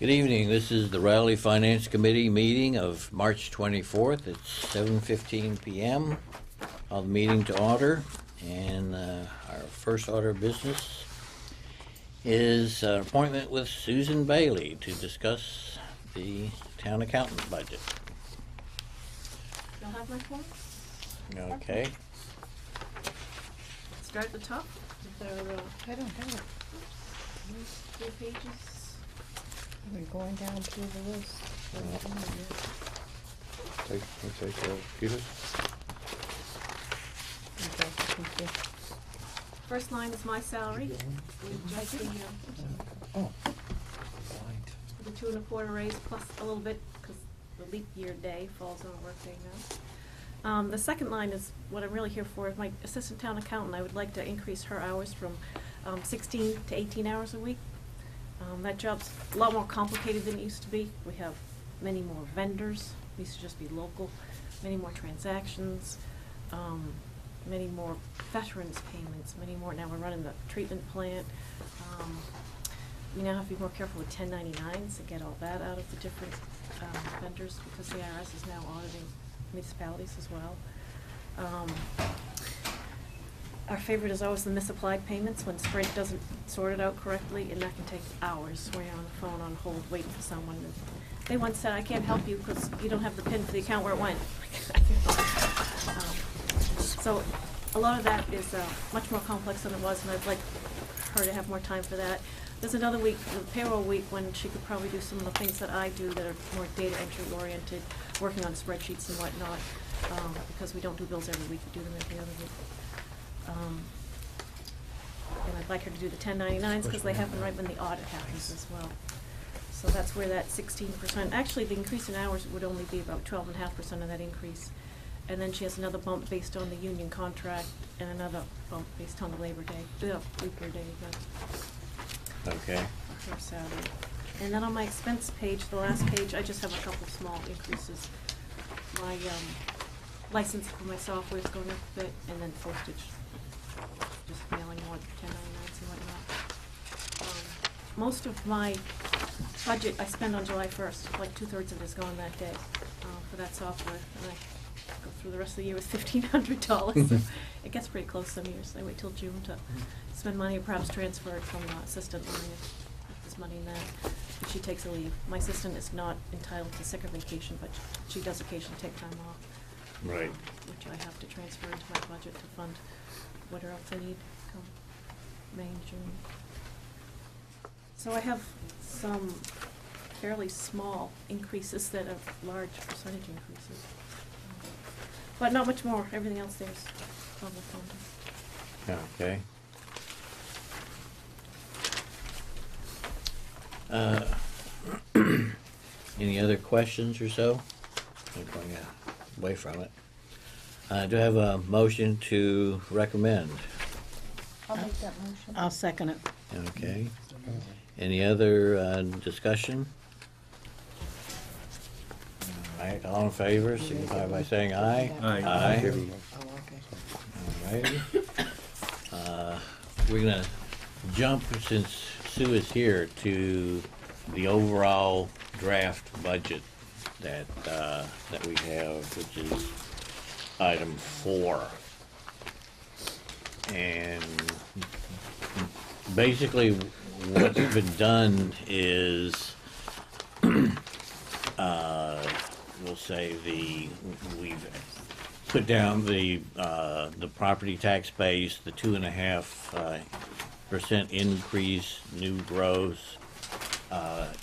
Good evening. This is the Riley Finance Committee meeting of March 24th. It's 7:15 p.m. Call the meeting to order. And our first order of business is an appointment with Susan Bailey to discuss the town accountant budget. You'll have my form? Okay. Start at the top. There are I don't have it. 3 pages. We're going down through the list. Take Peter's. Okay, thank you. First line is my salary. We adjust Oh. the 2 1/4 raise plus a little bit because the leap year day falls on a work day now. The second line is what I'm really here for. My assistant town accountant, I would like to increase her hours from 16 to 18 hours a week. That job's a lot more complicated than it used to be. We have many more vendors. It used to just be local. Many more transactions. Many more veterans payments. Many more. Now we're running the treatment plant. We now have to be more careful with 1099s and get all that out of the different vendors because the IRS is now auditing municipalities as well. Our favorite is always the misapplied payments when Sprint doesn't sort it out correctly, and that can take hours when you're on the phone on hold waiting for someone. And they once said, I can't help you because you don't have the PIN for the account where it went. So a lot of that is much more complex than it was, and I'd like her to have more time for that. There's another week, the payroll week, when she could probably do some of the things that I do that are more data entry oriented, working on spreadsheets and whatnot, because we don't do bills every week, we do them every other week. And I'd like her to do the 1099s because they happen right when the audit happens as well. So that's where that 16%, actually the increase in hours would only be about 12.5% of that increase. And then she has another bump based on the union contract and another bump based on the Labor Day, leap year day event. Okay. Her salary. And then on my expense page, the last page, I just have a couple small increases. My license for my software is going up a bit, and then postage. Just mailing more 1099s and whatnot. Most of my budget I spend on July 1st, like 2/3 of it is gone that day for that software. And I go through the rest of the year with $1,500. So it gets pretty close some years. I wait till June to spend money or perhaps transfer it from the assistant line if there's money in that. If she takes a leave. My assistant is not entitled to sick or vacation, but she does occasionally take time off. Right. Which I have to transfer into my budget to fund whatever else I need come May and June. So I have some fairly small increases that are large percentage increases. But not much more. Everything else there's level funded. Okay. Any other questions or so? I'm going away from it. Do I have a motion to recommend? I'll make that motion. I'll second it. Okay. Any other discussion? All right, all in favor, signify by saying aye. Aye. Aye. Oh, okay. All right. We're gonna jump, since Sue is here, to the overall draft budget that we have, which is item 4. And basically what's been done is we'll say we've put down the property tax base, the 2.5% increase, new gross.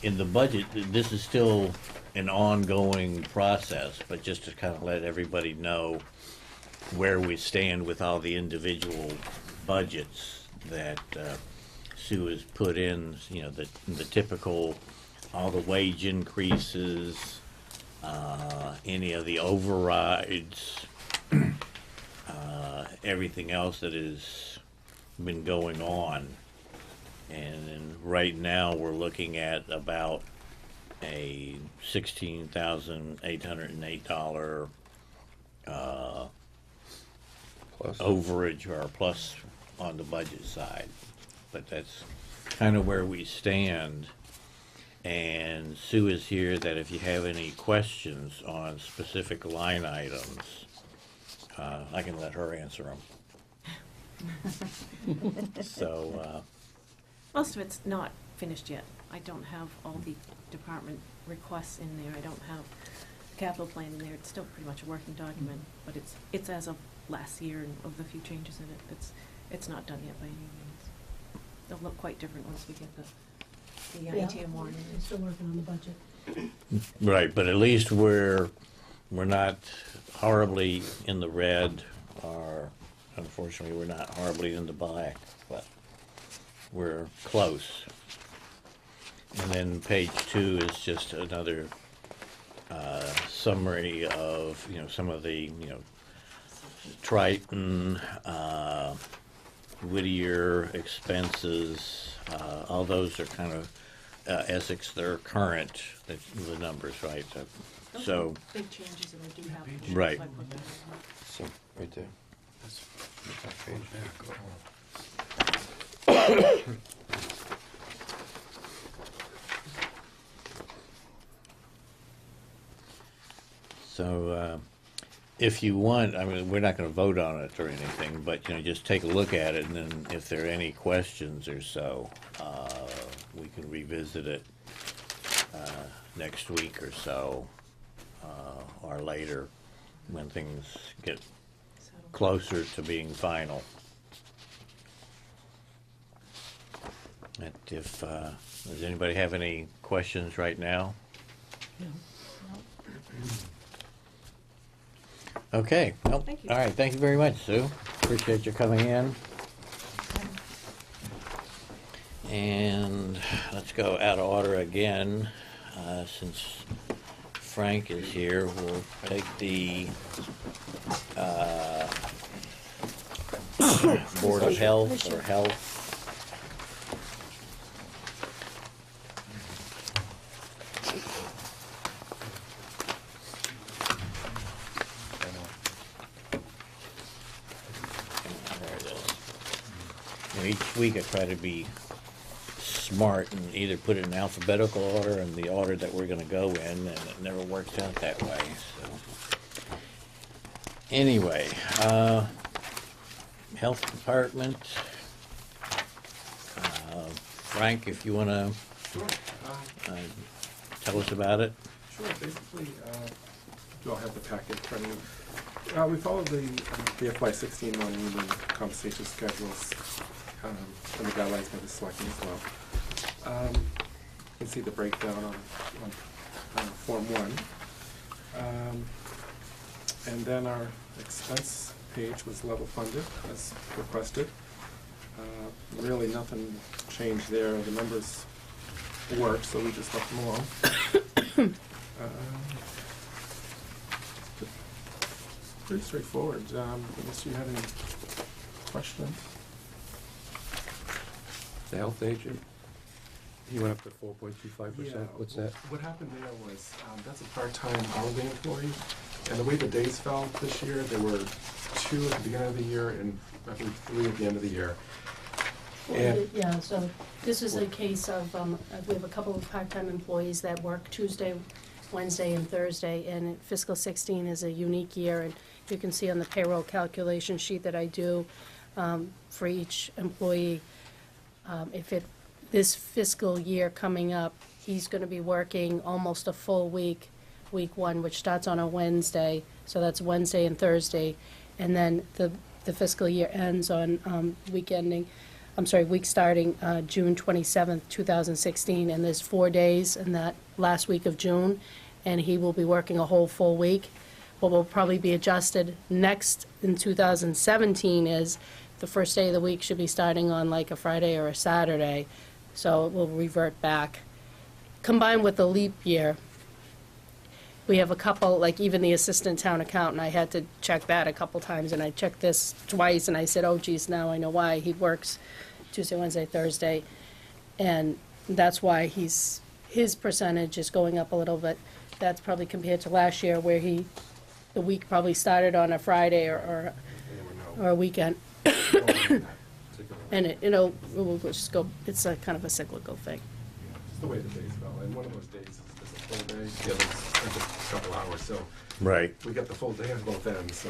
In the budget, this is still an ongoing process, but just to kind of let everybody know where we stand with all the individual budgets that Sue has put in, you know, the typical, all the wage increases, any of the overrides, everything else that has been going on. And then right now we're looking at about a $16,808 Plus. overage or plus on the budget side. But that's kind of where we stand. And Sue is here that if you have any questions on specific line items, I can let her answer them. So, Most of it's not finished yet. I don't have all the department requests in there. I don't have the capital plan in there. It's still pretty much a working document, but it's as of last year and of the few changes in it. It's not done yet by any means. They'll look quite different once we get the Yeah. ATM warrant in. We're still working on the budget. right, but at least we're not horribly in the red, or unfortunately, we're not horribly in the black, but we're close. And then page 2 is just another summary of, some of the, Triton, Whittier expenses, all those are kind of, Essex, they're current, the numbers, right? Those So, are big changes and I do have. Right. so I put that in. So, right there. That's that page. so, if you want, I mean, we're not gonna vote on it or anything, but, just take a look at it, and then if there are any questions or so, we can revisit it, next week or so, or later, when things get So- closer to being final. And if, does anybody have any questions right now? Okay, well, Thank you. all right, thank you very much, Sue. Appreciate you coming in. And let's go out of order again, since Frank is here, we'll take the, Board of Health or Health. There it is. Each week I try to be smart and either put it in alphabetical order in the order that we're gonna go in, and it never works out that way, so. Anyway, Health Department. Frank, if you wanna Sure. tell us about it? Sure, basically, you all have the packet in front of you. We followed the FY16 non-union compensation schedules and the guidelines by the selectmen as well. You can see the breakdown on Form 1. And then our expense page was level funded as requested. Really nothing changed there. The numbers worked, so we just left them alone. Pretty straightforward, unless you had any questions. The health agent, he went up to 4.25%. What's that? What happened there was, that's a part-time hourly employee, and the way the days fell this year, there were 2 at the beginning of the year and I think 3 at the end of the year. And- Yeah, so this is a case of, we have a couple of part-time employees that work Tuesday, Wednesday, and Thursday, and fiscal 16 is a unique year, and you can see on the payroll calculation sheet that I do for each employee, this fiscal year coming up, he's gonna be working almost a full week, week 1, which starts on a Wednesday, so that's Wednesday and Thursday, and then the fiscal year ends on week starting June 27th, 2016, and there's 4 days in that last week of June, and he will be working a whole full week. What will probably be adjusted next in 2017 is the first day of the week should be starting on like a Friday or a Saturday, so it will revert back. Combined with the leap year, we have a couple, like even the assistant town accountant, I had to check that a couple times, and I checked this twice, and I said, oh geez, now I know why. He works Tuesday, Wednesday, Thursday, and that's why his percentage is going up a little bit. That's probably compared to last year, where the week probably started on a Friday or a weekend. And it will just go, it's a kind of a cyclical thing. the way the days fell, and one of those days is a full day, the other's just a couple hours, so Right. we got the full day on both ends, so,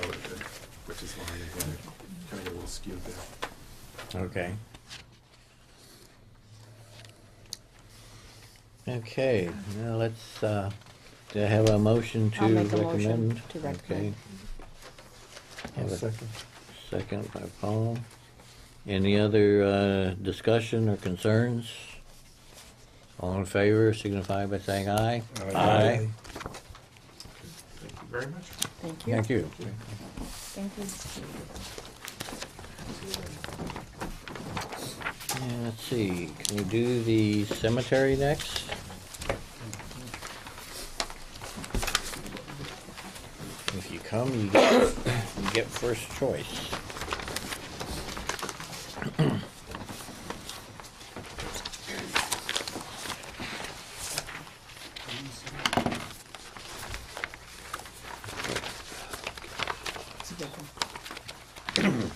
which is why it kind of get a little skewed there. Okay. Okay, now let's, do I have a motion to I'll recommend? make a motion to Okay. recommend. Have a second by Paul. Any other, discussion or concerns? All in favor, signify by saying aye. Aye. Thank you very much. Thank you. Thank you. Thank you. And let's see, can we do the cemetery next? If you come, you get first choice. It's a big one.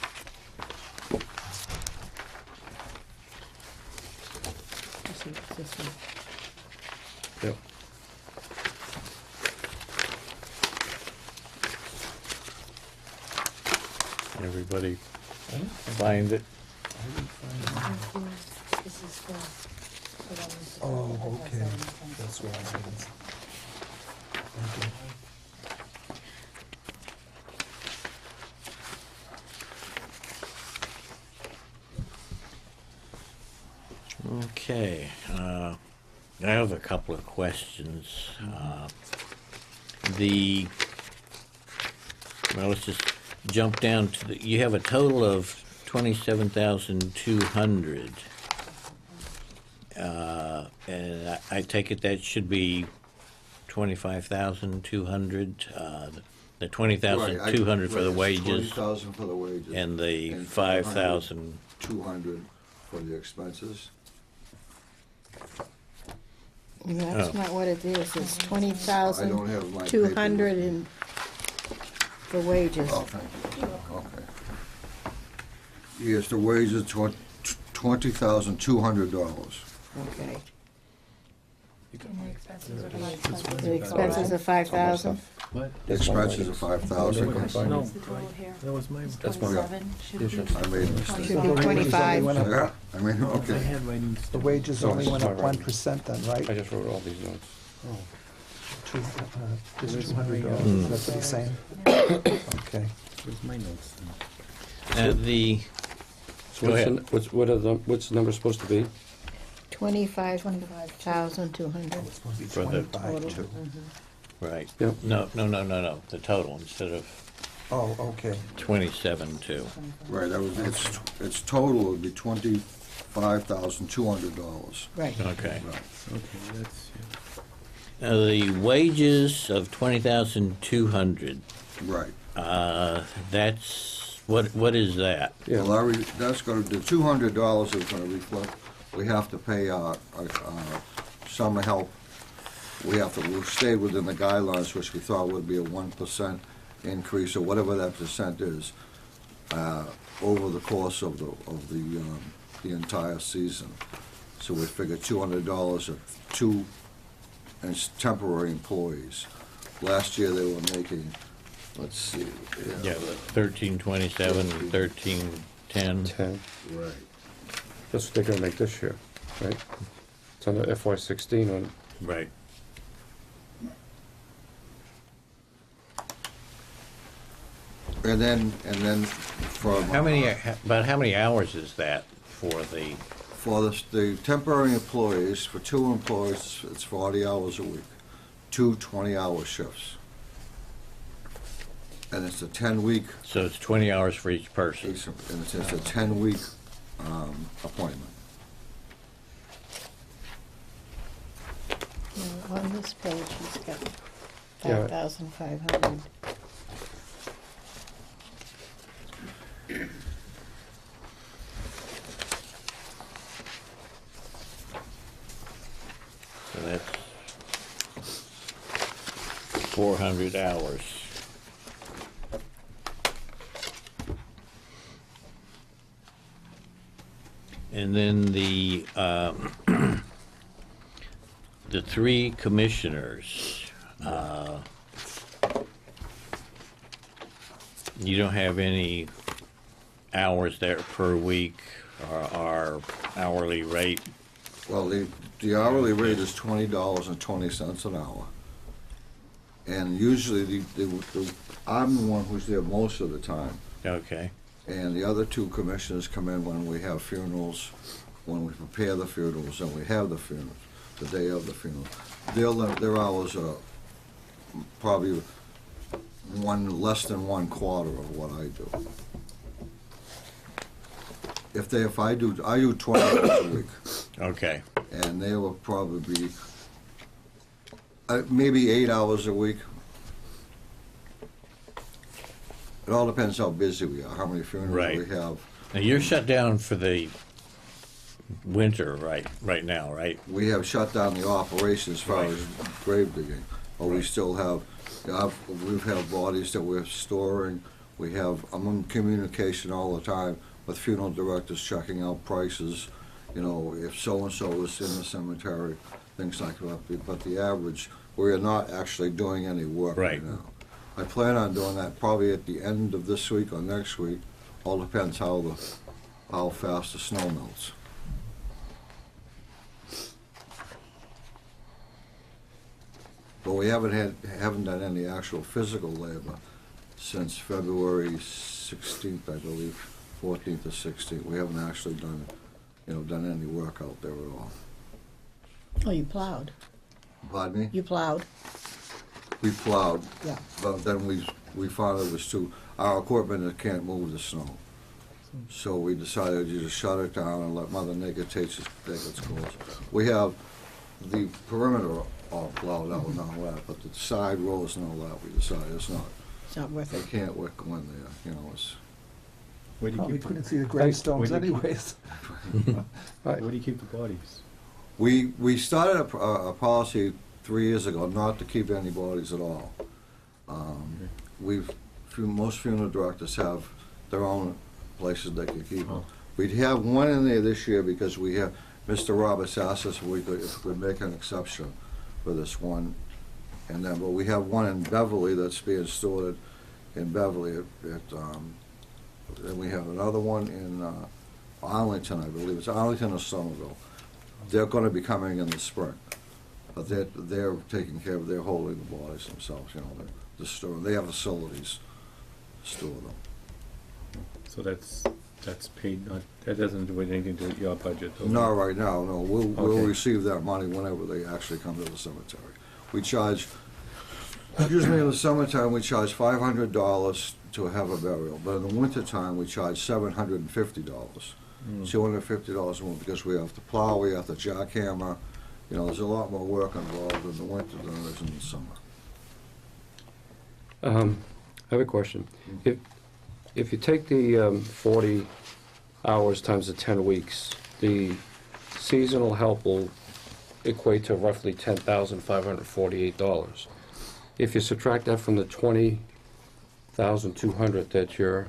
This is- this one. Yep. Everybody find it? This is the one with the- Oh, okay. That's what I was. Okay. Okay, I have a couple of questions. Well, let's just jump down to you have a total of 27,200. And I take it that should be 25,200, the 20,200 for the wages 20,000 for the wages. and the and 5,000. 200 for the expenses. That's Oh. not what it is, it's I 20,000, don't have my 200 paper. in, for wages. Oh, thank you. Okay. Yes, the wages, $20,200. Okay. And the expenses are The expenses are 5,000? What? The expenses are 5,000. No, the total here? that was my, Is that's my, 27, should Yeah, be sure. I made a mistake. Should be 25. Yeah, I mean, I okay. had writing. The wages No, only this went is up my 1% then, I right? just wrote all these notes. Just Where's $200, my, that's what he's saying? Okay. Where's my notes then? Go So ahead. what's the number supposed to be? 25,200. It's supposed to be For the- 25 too. Right. Yep. No, the total instead of Oh, okay. 27,200. Right, that was, its total would be $25,200. Right. Okay. Right. Okay, that's, Now, the wages of 20,200, Right. that's, what is that? yeah. Well, that's gonna, the $200 is gonna reflect, we have to pay our summer help. We stay within the guidelines, which we thought would be a 1% increase, or whatever that percent is, over the course of the entire season. So we figured $200 of two temporary employees. Last year, they were making, let's see. Yeah, 1327 and 1310. 10. Right. That's what they're gonna make this year, right? It's on the FY16 one. Right. And then from. About how many hours is that for the, For the temporary employees, for two employees, it's 40 hours a week, two 20-hour shifts. And it's a 10-week, so it's 20 hours for each person? and it's a 10-week appointment. Now, on this page, he's got Yeah. 5,500. So that's 400 hours. And then the the three commissioners, you don't have any hours there per week or hourly rate? Well, the hourly rate is $20.20 an hour. And usually I'm the one who's there most of the time. Okay, And the other two commissioners come in when we have funerals, when we prepare the funerals, and we have the funerals, the day of the funeral. Their hours are probably less than 1/4 of what I do. I do 20 hours a week, okay, and they will probably be maybe 8 hours a week. It all depends how busy we are, how many funerals Right. we have. now you're shut down for the winter right now, right? We have shut down the operation as far Right. as grave digging, but we Right. still have, we've had bodies that we're storing. I'm in communication all the time with funeral directors, checking out prices, if so-and-so is in the cemetery, things like that. But the average, we're not actually doing any work right Right. now. I plan on doing that probably at the end of this week or next week. All depends how fast the snow melts. But we haven't done any actual physical labor since February 16th, I believe, 14th or 16th. We haven't actually done any work out there at all. Oh, you plowed. Pardon me? You plowed. We plowed, Yeah. but then we found it was our equipment that can't move the snow. So we decided to just shut it down and let Mother Nature take its course. We have the perimeter all plowed out and all that, but the side roads and all that, we decided it's not worth they it. can't work go in there, it's. Where do you Probably keep couldn't the, see the gravestones Where do you anyways. where do you keep the bodies? We started a policy 3 years ago not to keep any bodies at all. Most funeral directors have their own places they can keep them. Oh. We'd have one in there this year because we have, Mr. Roberts asked us if we could make an exception for this one. And then, but we have one in Beverly that's being stored in Beverly then we have another one in Arlington, I believe. It's Arlington or Somerville. They're gonna be coming in the spring. But they're taking care of, they're holding the bodies themselves, they're storing, they have facilities to store them. So that's paid, that doesn't do anything to your budget, does it? Not right now, no. We'll Okay. receive that money whenever they actually come to the cemetery. We charge, usually in the summertime, we charge $500 to have a burial, but in the wintertime, we charge $750. $250 more because we have to plow, we have to jackhammer. There's a lot more work involved in the winter than there is in the summer. I have a question. If you take the 40 hours times the 10 weeks, the seasonal help will equate to roughly $10,548. If you subtract that from the $20,200 that you're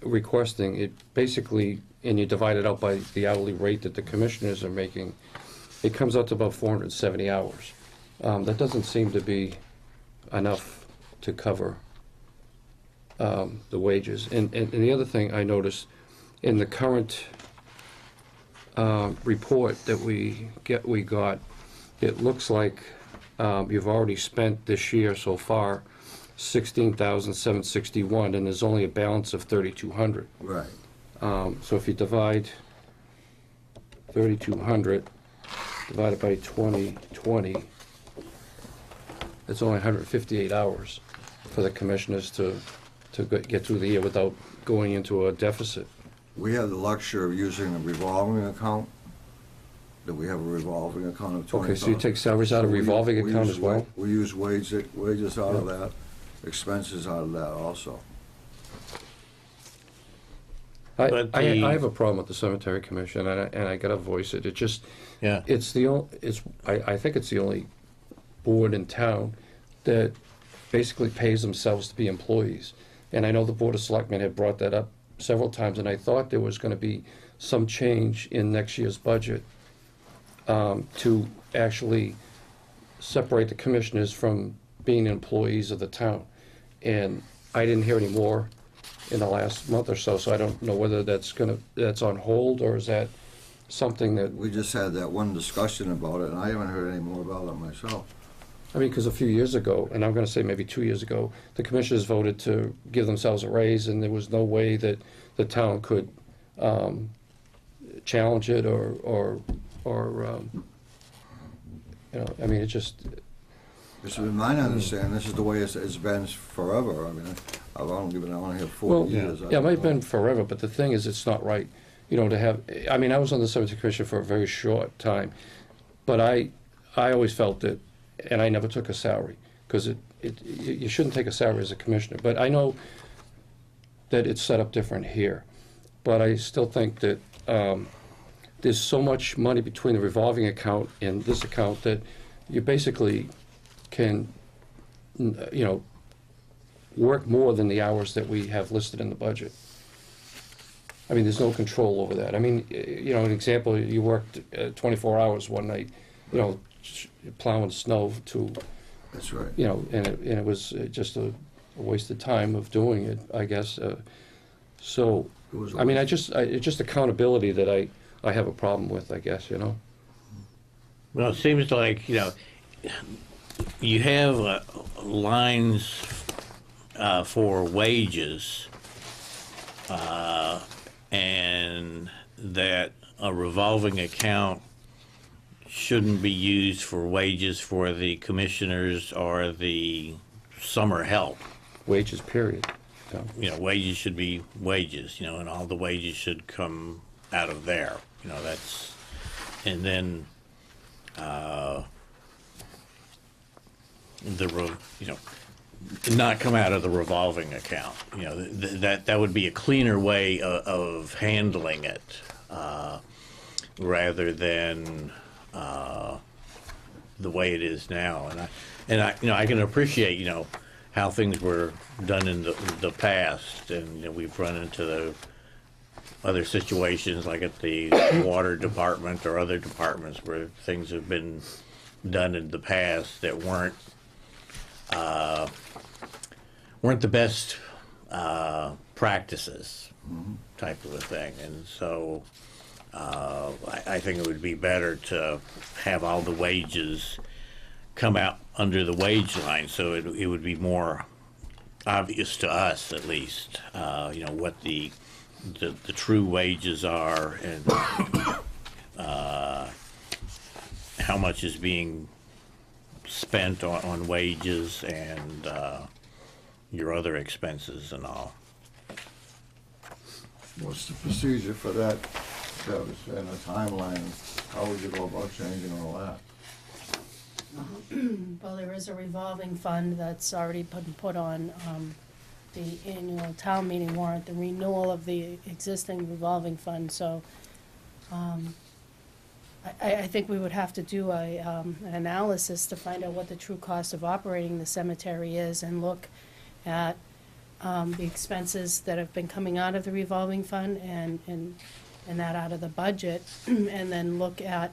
requesting, it basically, and you divide it out by the hourly rate that the commissioners are making, it comes out to about 470 hours. That doesn't seem to be enough to cover the wages. And the other thing I noticed, in the current report that we got, it looks like you've already spent this year so far $16,761, and there's only a balance of $3,200. Right. So if you divide 3,200 divided by 2020, it's only 158 hours for the commissioners to get through the year without going into a deficit. We have the luxury of using a revolving account, that we have a revolving account of 20. Okay, so you take salaries out of revolving account as well? We use wages out of that, expenses out of that also. But I the- have a problem with the cemetery commission, and I gotta voice it. It just, Yeah. I think it's the only board in town that basically pays themselves to be employees. And I know the Board of Selectmen had brought that up several times, and I thought there was gonna be some change in next year's budget to actually separate the commissioners from being employees of the town. And I didn't hear any more in the last month or so, so I don't know whether that's on hold, or is that something that, We just had that one discussion about it, and I haven't heard any more about it myself. I mean, because a few years ago, and I'm gonna say maybe 2 years ago, the commissioners voted to give themselves a raise, and there was no way that the town could challenge it or you know, I mean, it just, This has been my understanding, this is the way it's been forever. I mean, I've only been on here well, 40 years. yeah, it might have been forever, but the thing is, it's not right, you know, to have, I mean, I was on the Cemetery Commission for a very short time, but I always felt that, and I never took a salary, because you shouldn't take a salary as a commissioner, but I know that it's set up different here. But I still think that there's so much money between the revolving account and this account that you basically can, you know, work more than the hours that we have listed in the budget. I mean, there's no control over that. I mean, you know, an example, you worked 24 hours one night, you know, plowing snow to, That's right. you know, and it was just a waste of time of doing it, I guess. So, It was a I mean, waste. it's just accountability that I have a problem with, I guess, you know? Well, it seems like, you know, you have lines for wages, and that a revolving account shouldn't be used for wages for the commissioners or the summer help. Wages, period. So, You know, wages should be wages, you know, and all the wages should come out of there. You know, that's, and then, you know, not come out of the revolving account. You know, that would be a cleaner way of handling it, rather than the way it is now. And I, you know, I can appreciate, you know, how things were done in the past, and you know, we've run into the other situations like at the water department or other departments where things have been done in the past that weren't the best practices, type of a thing. And so I think it would be better to have all the wages come out under the wage line, so it would be more obvious to us, at least, you know, what the true wages are, and how much is being spent on wages and your other expenses and all. What's the procedure for that, Travis, and the timeline? How would you go about changing all that? Well, there is a revolving fund that's already been put on the annual town meeting warrant, the renewal of the existing revolving fund, so I think we would have to do an analysis to find out what the true cost of operating the cemetery is, and look at the expenses that have been coming out of the revolving fund and that out of the budget, and then look at,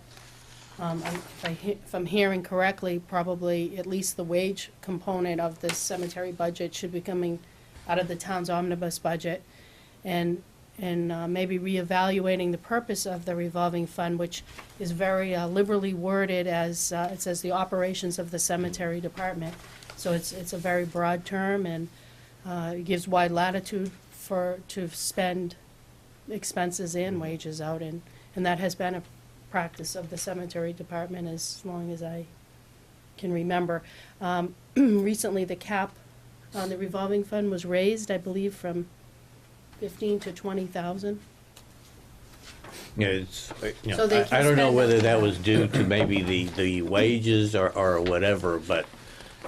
if I'm hearing correctly, probably at least the wage component of this cemetery budget should be coming out of the town's omnibus budget, and maybe reevaluating the purpose of the revolving fund, which is very liberally worded as, it says the operations of the cemetery department. So it's a very broad term, and it gives wide latitude to spend expenses and wages out, and that has been a practice of the cemetery department as long as I can remember. Recently, the cap on the revolving fund was raised, I believe, from 15 to 20,000. Yeah, it's, you know, So they can I don't know spend whether up to that that. was due to maybe the wages or whatever, but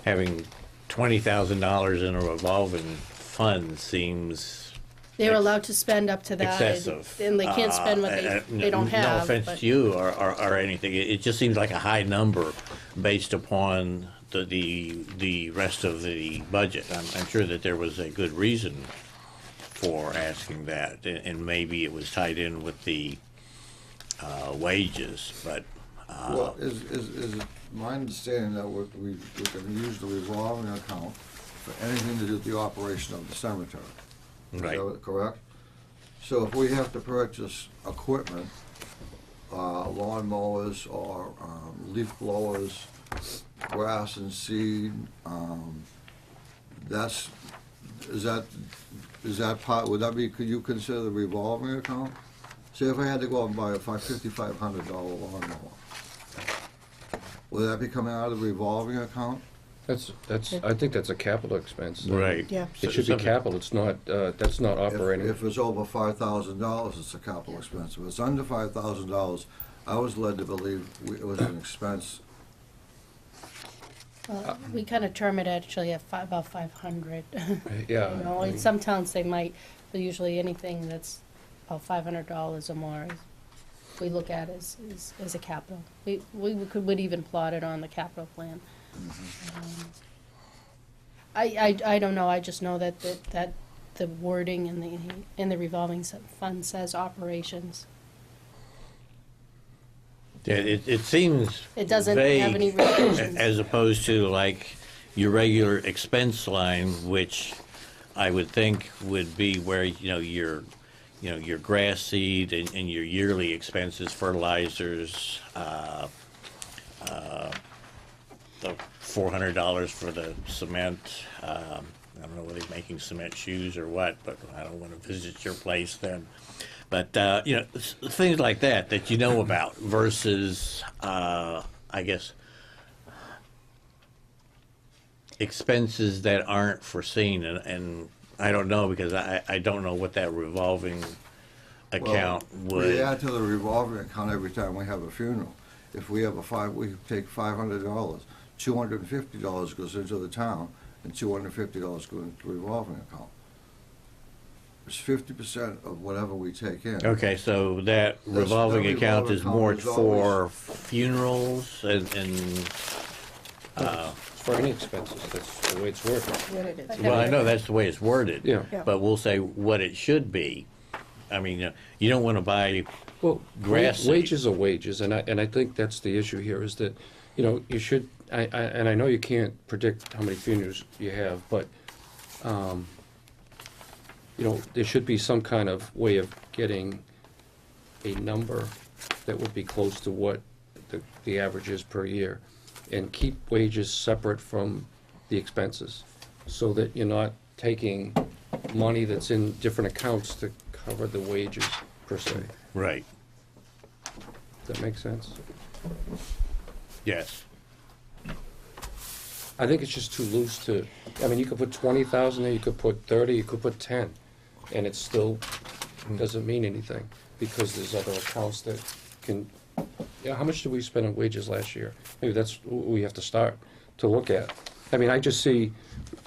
having $20,000 in a revolving fund seems They're allowed to spend up to that. excessive. And they can't spend what they don't have. No offense but- to you or anything. It just seems like a high number based upon the rest of the budget. I'm sure that there was a good reason for asking that, and maybe it was tied in with the wages, but Well, is it my understanding that we can use the revolving account for anything to do with the operation of the cemetery? Right. Is that correct? So if we have to purchase equipment, lawn mowers or leaf blowers, grass and seed, is that part, would that be, could you consider the revolving account? Say if I had to go out and buy a $5,500 lawnmower, would that be coming out of the revolving account? I think that's a capital expense. Right. Yeah. It should be Something- capital, it's not, that's not operating. If it's over $5,000, it's a capital expense. If it's under $5,000, I was led to believe it was an expense. We kind of term it actually at about 500. Yeah. You know, in some towns they might, but usually anything that's about $500 or more, we look at as a capital. Would even plot it on the capital plan. I don't know, I just know that the wording in the revolving fund says operations. Yeah, it seems It doesn't have any vague restrictions. as opposed to like your regular expense line, which I would think would be where, your grass seed and your yearly expenses, fertilizers, the $400 for the cement. I don't know whether they're making cement shoes or what, but I don't want to visit your place then. But, things like that you know about versus, I guess, expenses that aren't foreseen. And I don't know because I don't know what that revolving account Well, we would. add to the revolving account every time we have a funeral. If we have we take $500, $250 goes into the town, and $250 goes into the revolving account. It's 50% of whatever we take in. Okay, so that revolving that account revolving is account more is for always- funerals and For any expenses, that's the way it's worded. What it is. well, I know that's the way it's worded. Yeah. Yeah. But we'll say what it should be. I mean, you don't want to buy, Well, Grass seed. wages are wages, and I think that's the issue here, is that, you should, and I know you can't predict how many funerals you have, but, there should be some kind of way of getting a number that would be close to what the average is per year, and keep wages separate from the expenses, so that you're not taking money that's in different accounts to cover the wages per se. right, Does that make sense? yes. I think it's just too loose to, you could put 20,000 there, you could put 30, you could put 10, and it still doesn't mean anything, because there's other accounts that can, how much did we spend on wages last year? Maybe that's what we have to start to look at. I just see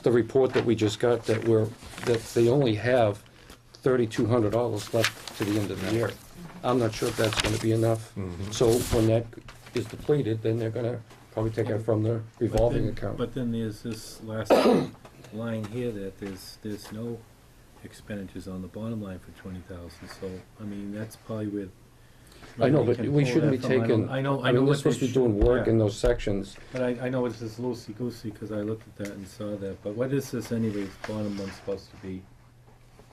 the report that we just got that they only have $3,200 left to the end of the year. I'm not sure if that's gonna be enough. So when that is depleted, then they're gonna probably take it from the revolving account. But then there's this last line here that there's no expenditures on the bottom line for 20,000, so, that's probably where. I know, but can we pull shouldn't be that from. taking, I know we're what supposed to they be doing work yeah. in those sections. But I know this is loosey-goosey, because I looked at that and saw that, but what is this anyways, bottom one supposed to be?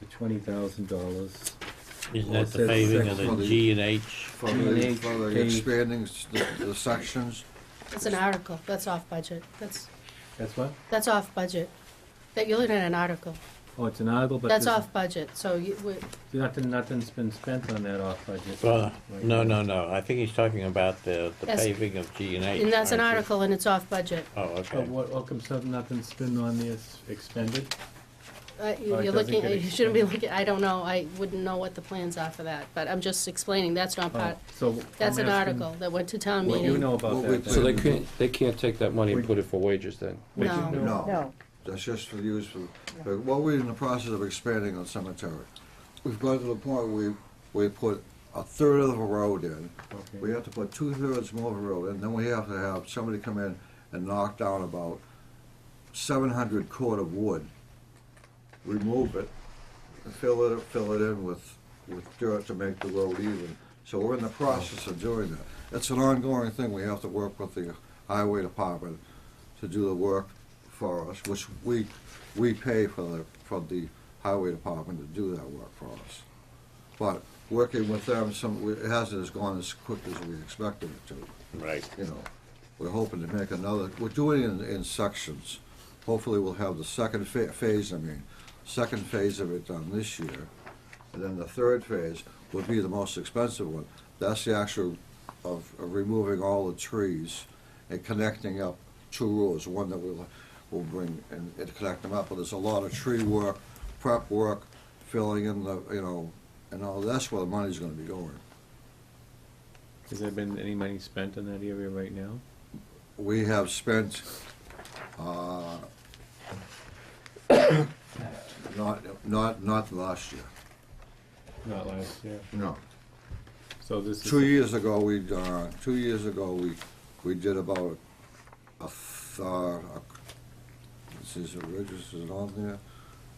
The $20,000, Isn't Well, that it the says paving of section- the G and H? For G&H the page. expanding the sections, It's an article, that's off budget, that's what? that's off budget. That you're looking at an article, Oh, it's an article, but that's there's off budget, so nothing's been spent on that off budget. Well, right no, now. no. I think he's talking about the Yes. paving of G and H. and that's an aren't you? article and it's off budget. Oh, But okay. what come nothing's been on this expended? You're it doesn't looking, get you shouldn't be expended. looking, I don't know, I wouldn't know what the plans are for that, but I'm just explaining, that's not part, So that's I'm an asking article that went to town What you meeting. know about Well, that. we- So then. they can't take that money and put it for wages then? What you No. know- no. No. That's just for use for, well, we're in the process of expanding the cemetery. We've got to the point where we put a third of the road in. Okay. We have to put 2/3 more of the road in, then we have to have somebody come in and knock down about 700 cord of wood, remove it, and fill it in with dirt to make the road even, So we're in the process of doing that. It's an ongoing thing. We have to work with the highway department to do the work for us, which we pay for the highway department to do that work for us. But working with them, it hasn't gone as quick as we expected it to. Right. You know, we're hoping to make another, we're doing it in sections. Hopefully we'll have the second phase of it done this year. And then the third phase would be the most expensive one. That's the actual of removing all the trees and connecting up two roads, one that we'll bring and connect them up. But there's a lot of tree work, prep work, filling in the, you know, and all, that's where the money's gonna be going. Has there been any money spent in that area right now? We have spent, not last year, Not last year. no. So this is. 2 years ago, we did about this is registered on there,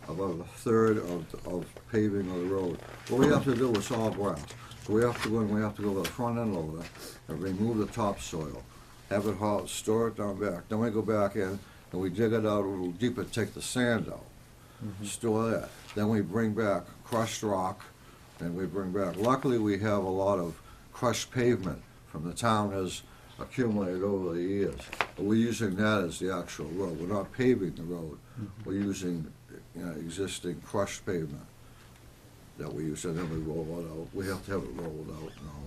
about a third of paving of the road. What we have to do is all grass. So we have to go with a front end loader and remove the topsoil, have it hauled, store it down back. Then we go back in and we dig it out a little deeper, take the sand out, store that. Then we bring back crushed rock, and we bring back. Luckily, we have a lot of crushed pavement from the town has accumulated over the years. But we're using that as the actual road. We're not paving the road. We're using, you know, existing crushed pavement that we use, and then we roll it out. We have to have it rolled out and all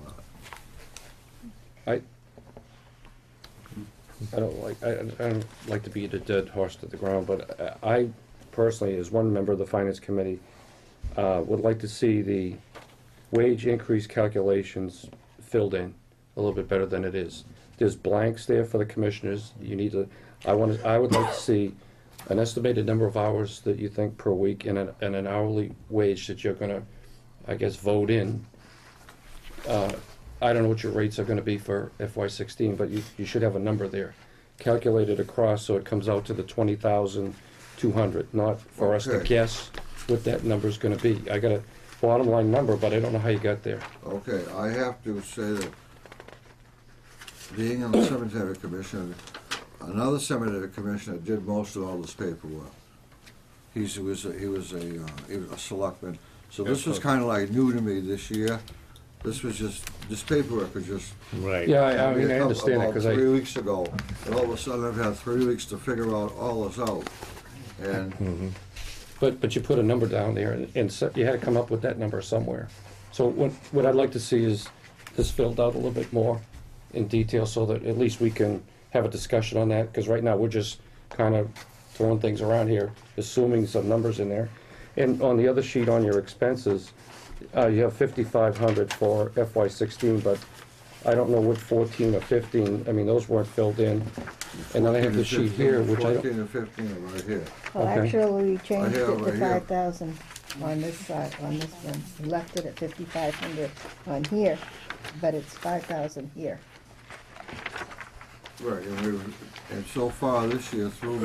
that. I don't like to beat a dead horse to the ground, but I personally, as one member of the Finance Committee, would like to see the wage increase calculations filled in a little bit better than it is. There's blanks there for the commissioners. You need to, I would like to see an estimated number of hours that you think per week and an hourly wage that you're gonna, I guess, vote in. I don't know what your rates are gonna be for FY16, but you should have a number there. Calculated across so it comes out to the 20,200, not for us to Okay. guess what that number's gonna be. I got a bottom line number, but I don't know how you got there. Okay, I have to say that being on the cemetery commission, another cemetery commissioner did most of all this paperwork. He was a selectman, so this was kind of like new to me this year. This paperwork was just. Right. Yeah, I mean, I understand it, about because 3 weeks ago, and all of a sudden I've had 3 weeks to figure out all this out. And But you put a number down there, and so you had to come up with that number somewhere. So what I'd like to see is this filled out a little bit more in detail, so that at least we can have a discussion on that, because right now, we're just kind of throwing things around here, assuming some numbers in there. And on the other sheet on your expenses, you have 5,500 for FY16, but I don't know what 14 or 15, I mean, those weren't filled in. And then I have the sheet here, which I 14 don't, and 15 are right here. Well, Okay. actually, we changed have it it to right here. 5,000 on this side, on this one. We left it at 5,500 on here, but it's 5,000 here. Right, and so far this year, through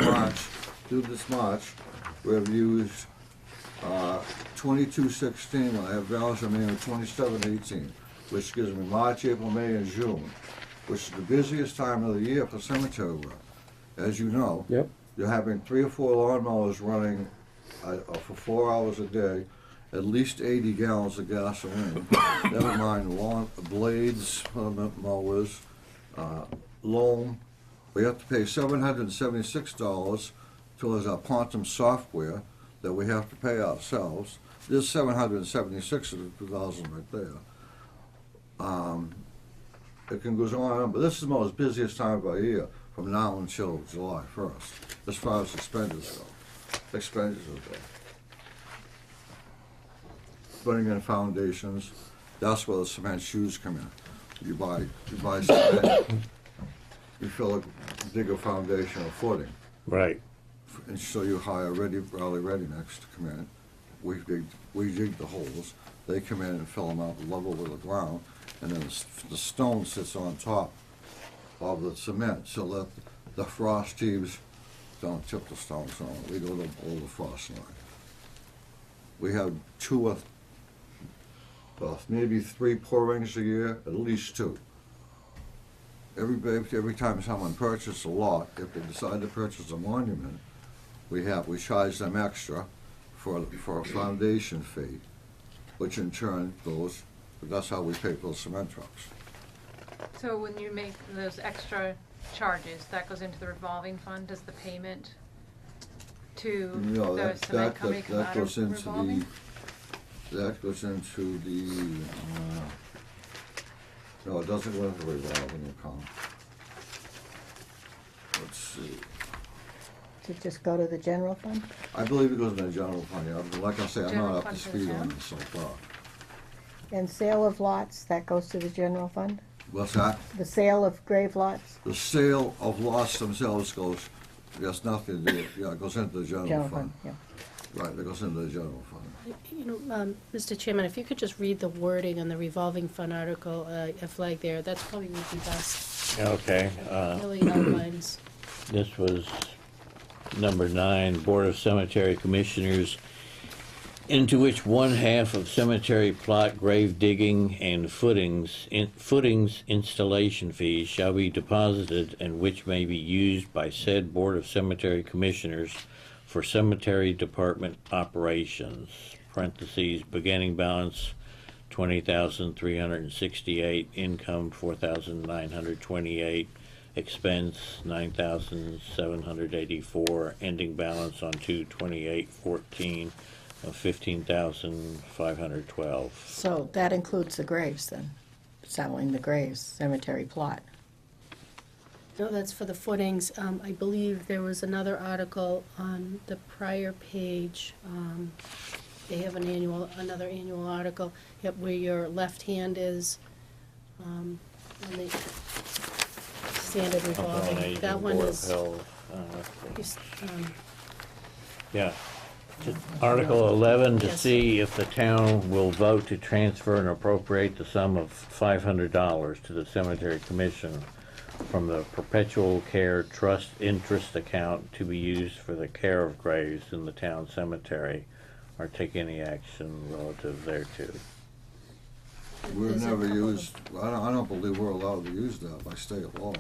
this March, we've used 2216, I have balance remaining of 2718, which gives me March, April, May, and June, which is the busiest time of the year for cemetery work. As you know, yep, you're having 3 or 4 lawnmowers running for 4 hours a day, at least 80 gallons of gasoline. Never mind lawn blades, mowers, loan. We have to pay $776 towards our Quantum software that we have to pay ourselves. There's $776,000 right there. It can go on and on, but this is the most busiest time of our year from now until July 1st, as far as expenditures go. Putting in foundations, that's where the cement shoes come in. You buy cement, you dig a foundation or footing, Right. and so you hire Raleigh Ready Mix to come in. We dig the holes, they come in and fill them out level with the ground, and then the stone sits on top of the cement, so that the frost heaves don't tip the stones on. We go below the frost line. We have maybe 3 pourings a year, at least 2. Every time someone purchases a lot, if they decide to purchase a monument, we charge them extra for a foundation fee, which in turn goes, that's how we pay for the cement trucks. So when you make those extra charges, that goes into the revolving fund, does the payment to No, the that, cement that, company that, come that out goes of into revolving? that goes into the, no, it doesn't go into the revolving account. Let's see. To just go to the general fund? I believe it goes in the general fund, yeah, but like I say, I'm General not up fund to for the speed on town? this so far. And sale of lots, that goes to the general fund? What's that? The sale of grave lots? The sale of lots themselves goes, there's nothing to do, yeah, it goes into the general fund. Yeah. Right, it goes into the general fund. You know, Mr. Chairman, if you could just read the wording on the revolving fund article, a flag there, that's probably would be best. Okay, Really outlines. this was number 9, Board of Cemetery Commissioners, into which one half of cemetery plot, grave digging, and footings installation fees shall be deposited, and which may be used by said Board of Cemetery Commissioners for cemetery department operations. Parentheses, beginning balance 20,368, income 4,928, expense 9,784, ending balance on 2/28/14 of 15,512. So that includes the graves then, selling the graves, cemetery plot. No, that's for the footings. I believe there was another article on the prior page. They have another annual article, yep, where your left hand is, on the standard revolving. That one is, is, Yeah. Article 11, to Yes. see if the town will vote to transfer and appropriate the sum of $500 to the Cemetery Commission from the Perpetual Care Trust interest account to be used for the care of graves in the town cemetery, or take any action relative thereto. We've There's a never couple of- used, I don't believe we're allowed to use that by state law.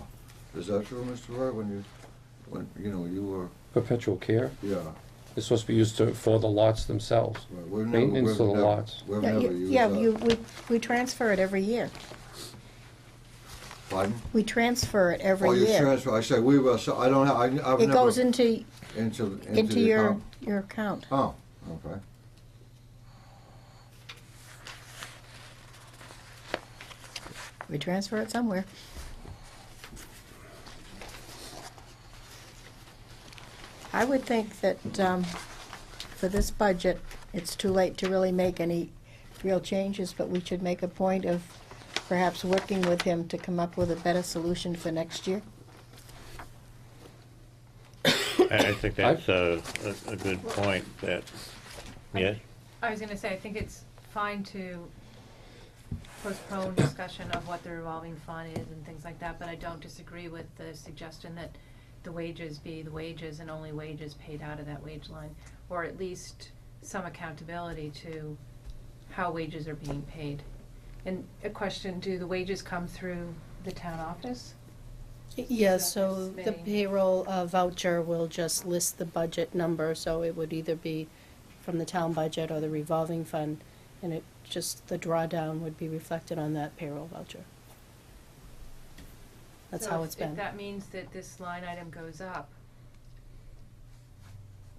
Is that true, Mr. Wright, when you were, Perpetual care, yeah. it's supposed to be used for the lots themselves. Right, we've Maintenance of the never- lots. We've Yeah, never used yeah, that. we transfer it every year. Pardon? We transfer it every Oh, you year. transfer, I say we were, so I don't have, I've never. It goes into Into the your, account. your account. Oh, okay. We transfer it somewhere. I would think that for this budget, it's too late to really make any real changes, but we should make a point of perhaps working with him to come up with a better solution for next year. I think that's a good point, that, yes? I was gonna say, I think it's fine to postpone discussion of what the revolving fund is and things like that, but I don't disagree with the suggestion that the wages be the wages and only wages paid out of that wage line, or at least some accountability to how wages are being paid. And a question, do the wages come through the town office? yes, so the Submitting. payroll voucher will just list the budget number, so it would either be from the town budget or the revolving fund, and it just, the drawdown would be reflected on that payroll voucher. That's So how if- it's been. If that means that this line item goes up,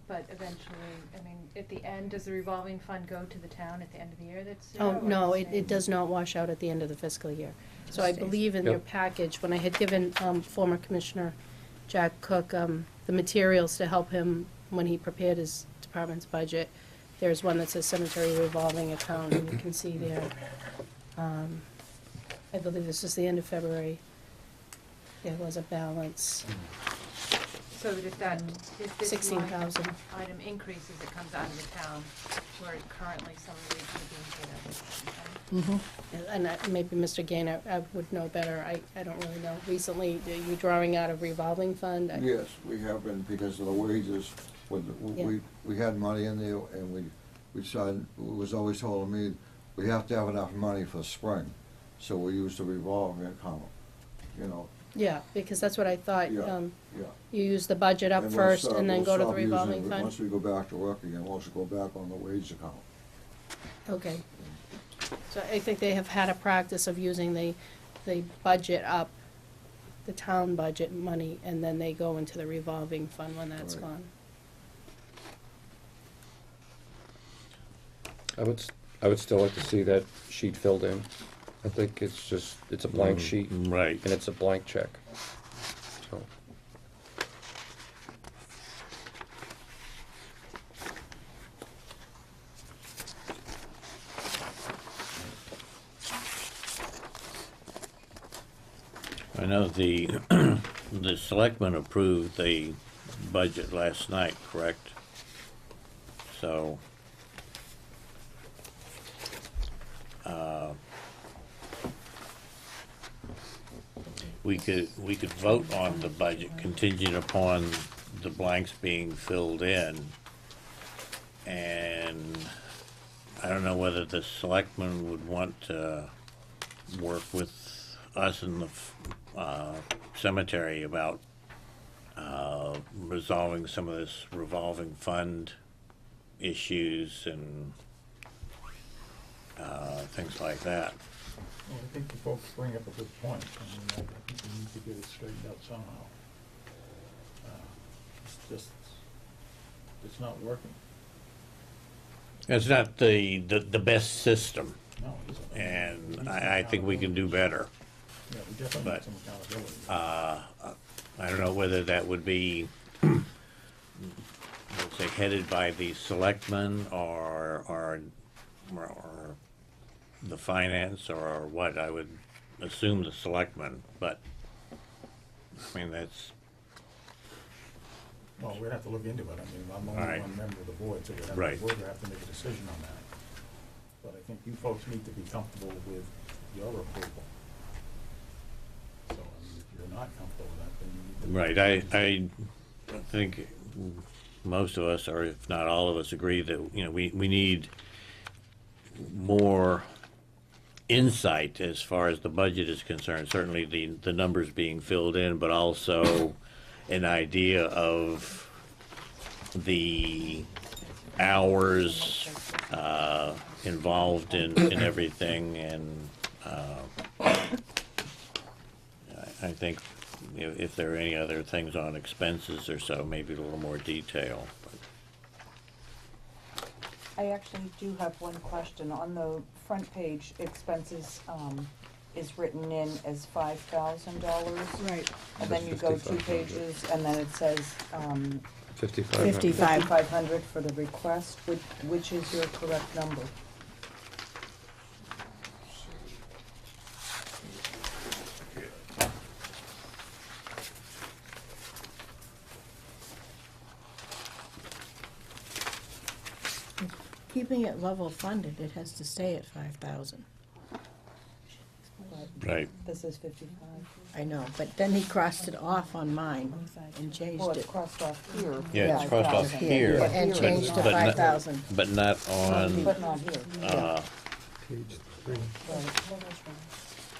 but eventually, I mean, at the end, does the revolving fund go to the town at the end of the year that's zero? Oh, or no, the it same? does not wash out at the end of the fiscal year. So I Stays. believe in your Yep. package, when I had given former Commissioner Jack Cook the materials to help him when he prepared his department's budget, there's one that says cemetery revolving account, and you can see there. I believe this is the end of February. There was a balance, So that if that, if this line 16,000. item increases, it comes out of the town, where currently some of the wages are being paid out of the town. And maybe Mr. Gainer would know better, I don't really know. Recently, are you drawing out of revolving fund? Yes, we have been, because of the wages, Yeah. we had money in there, and we decided, it was always told to me, we have to have enough money for spring, so we use the revolving account, you know, Yeah, because that's what I thought. yeah. You use the budget up And first once, and then we'll go to the stop using revolving it. fund? Once we go back to work again, we'll also go back on the wage account. Okay. So I think they have had a practice of using the budget up, the town budget money, and then they go into the revolving fund when that's Right. gone. I would still like to see that sheet filled in. I think it's a blank sheet, Right. and it's a blank check. So, I know the, the selectmen approved the budget last night, correct? So, we could vote on the budget contingent upon the blanks being filled in. And I don't know whether the selectmen would want to work with us in the cemetery about resolving some of this revolving fund issues and things like that. Well, I think the folks bring up a good point. I mean, I think we need to get it straightened out somehow. It's not working. It's not the best system, No, it isn't. and We need some I think we can do accountability. better. Yeah, we definitely but, need some accountability. I don't know whether that would be, let's say, headed by the selectmen or the finance or what. I would assume the selectmen, but, I mean, that's, Well, we'd have to look into it. I mean, I'm only Right. one member of the board, so Right. we're gonna have to make a decision on that. But I think you folks need to be comfortable with your approval. So, I mean, if you're not comfortable with that, then you need to. right. I think most of us, or if not all of us, agree that, you know, we need more insight as far as the budget is concerned. Certainly the numbers being filled in, but also an idea of the hours involved in everything, and I think if there are any other things on expenses or so, maybe a little more detail. I actually do have one question. On the front page, expenses, is written in as $5,000. Right. And then you go 2 $5,500. pages, and then it says, 5,500. 55. 5,500 for the request. Which is your correct number? Keeping it level funded, it has to stay at 5,000. Right. This is 55. I know, but then he crossed it off on mine and changed Well, it. it's crossed off here. Yeah, it's crossed off 5,000. here. And But changed to but not- 5,000. But not on, But not here. Page 3, Right.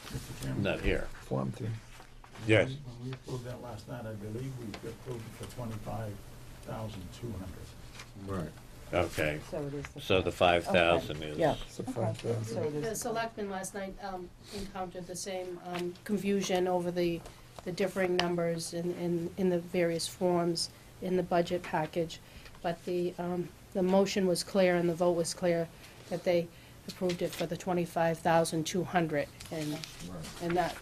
Mr. Chairman. not here. Plumpton. Yes. When we approved that last night, I believe we approved it for 25,200. Right. Okay, So it is the. so the 5,000 is. Yeah. Okay, so it The is. selectmen last night encountered the same confusion over the differing numbers in the various forms in the budget package. But the motion was clear and the vote was clear that they approved it for the 25,200, and that,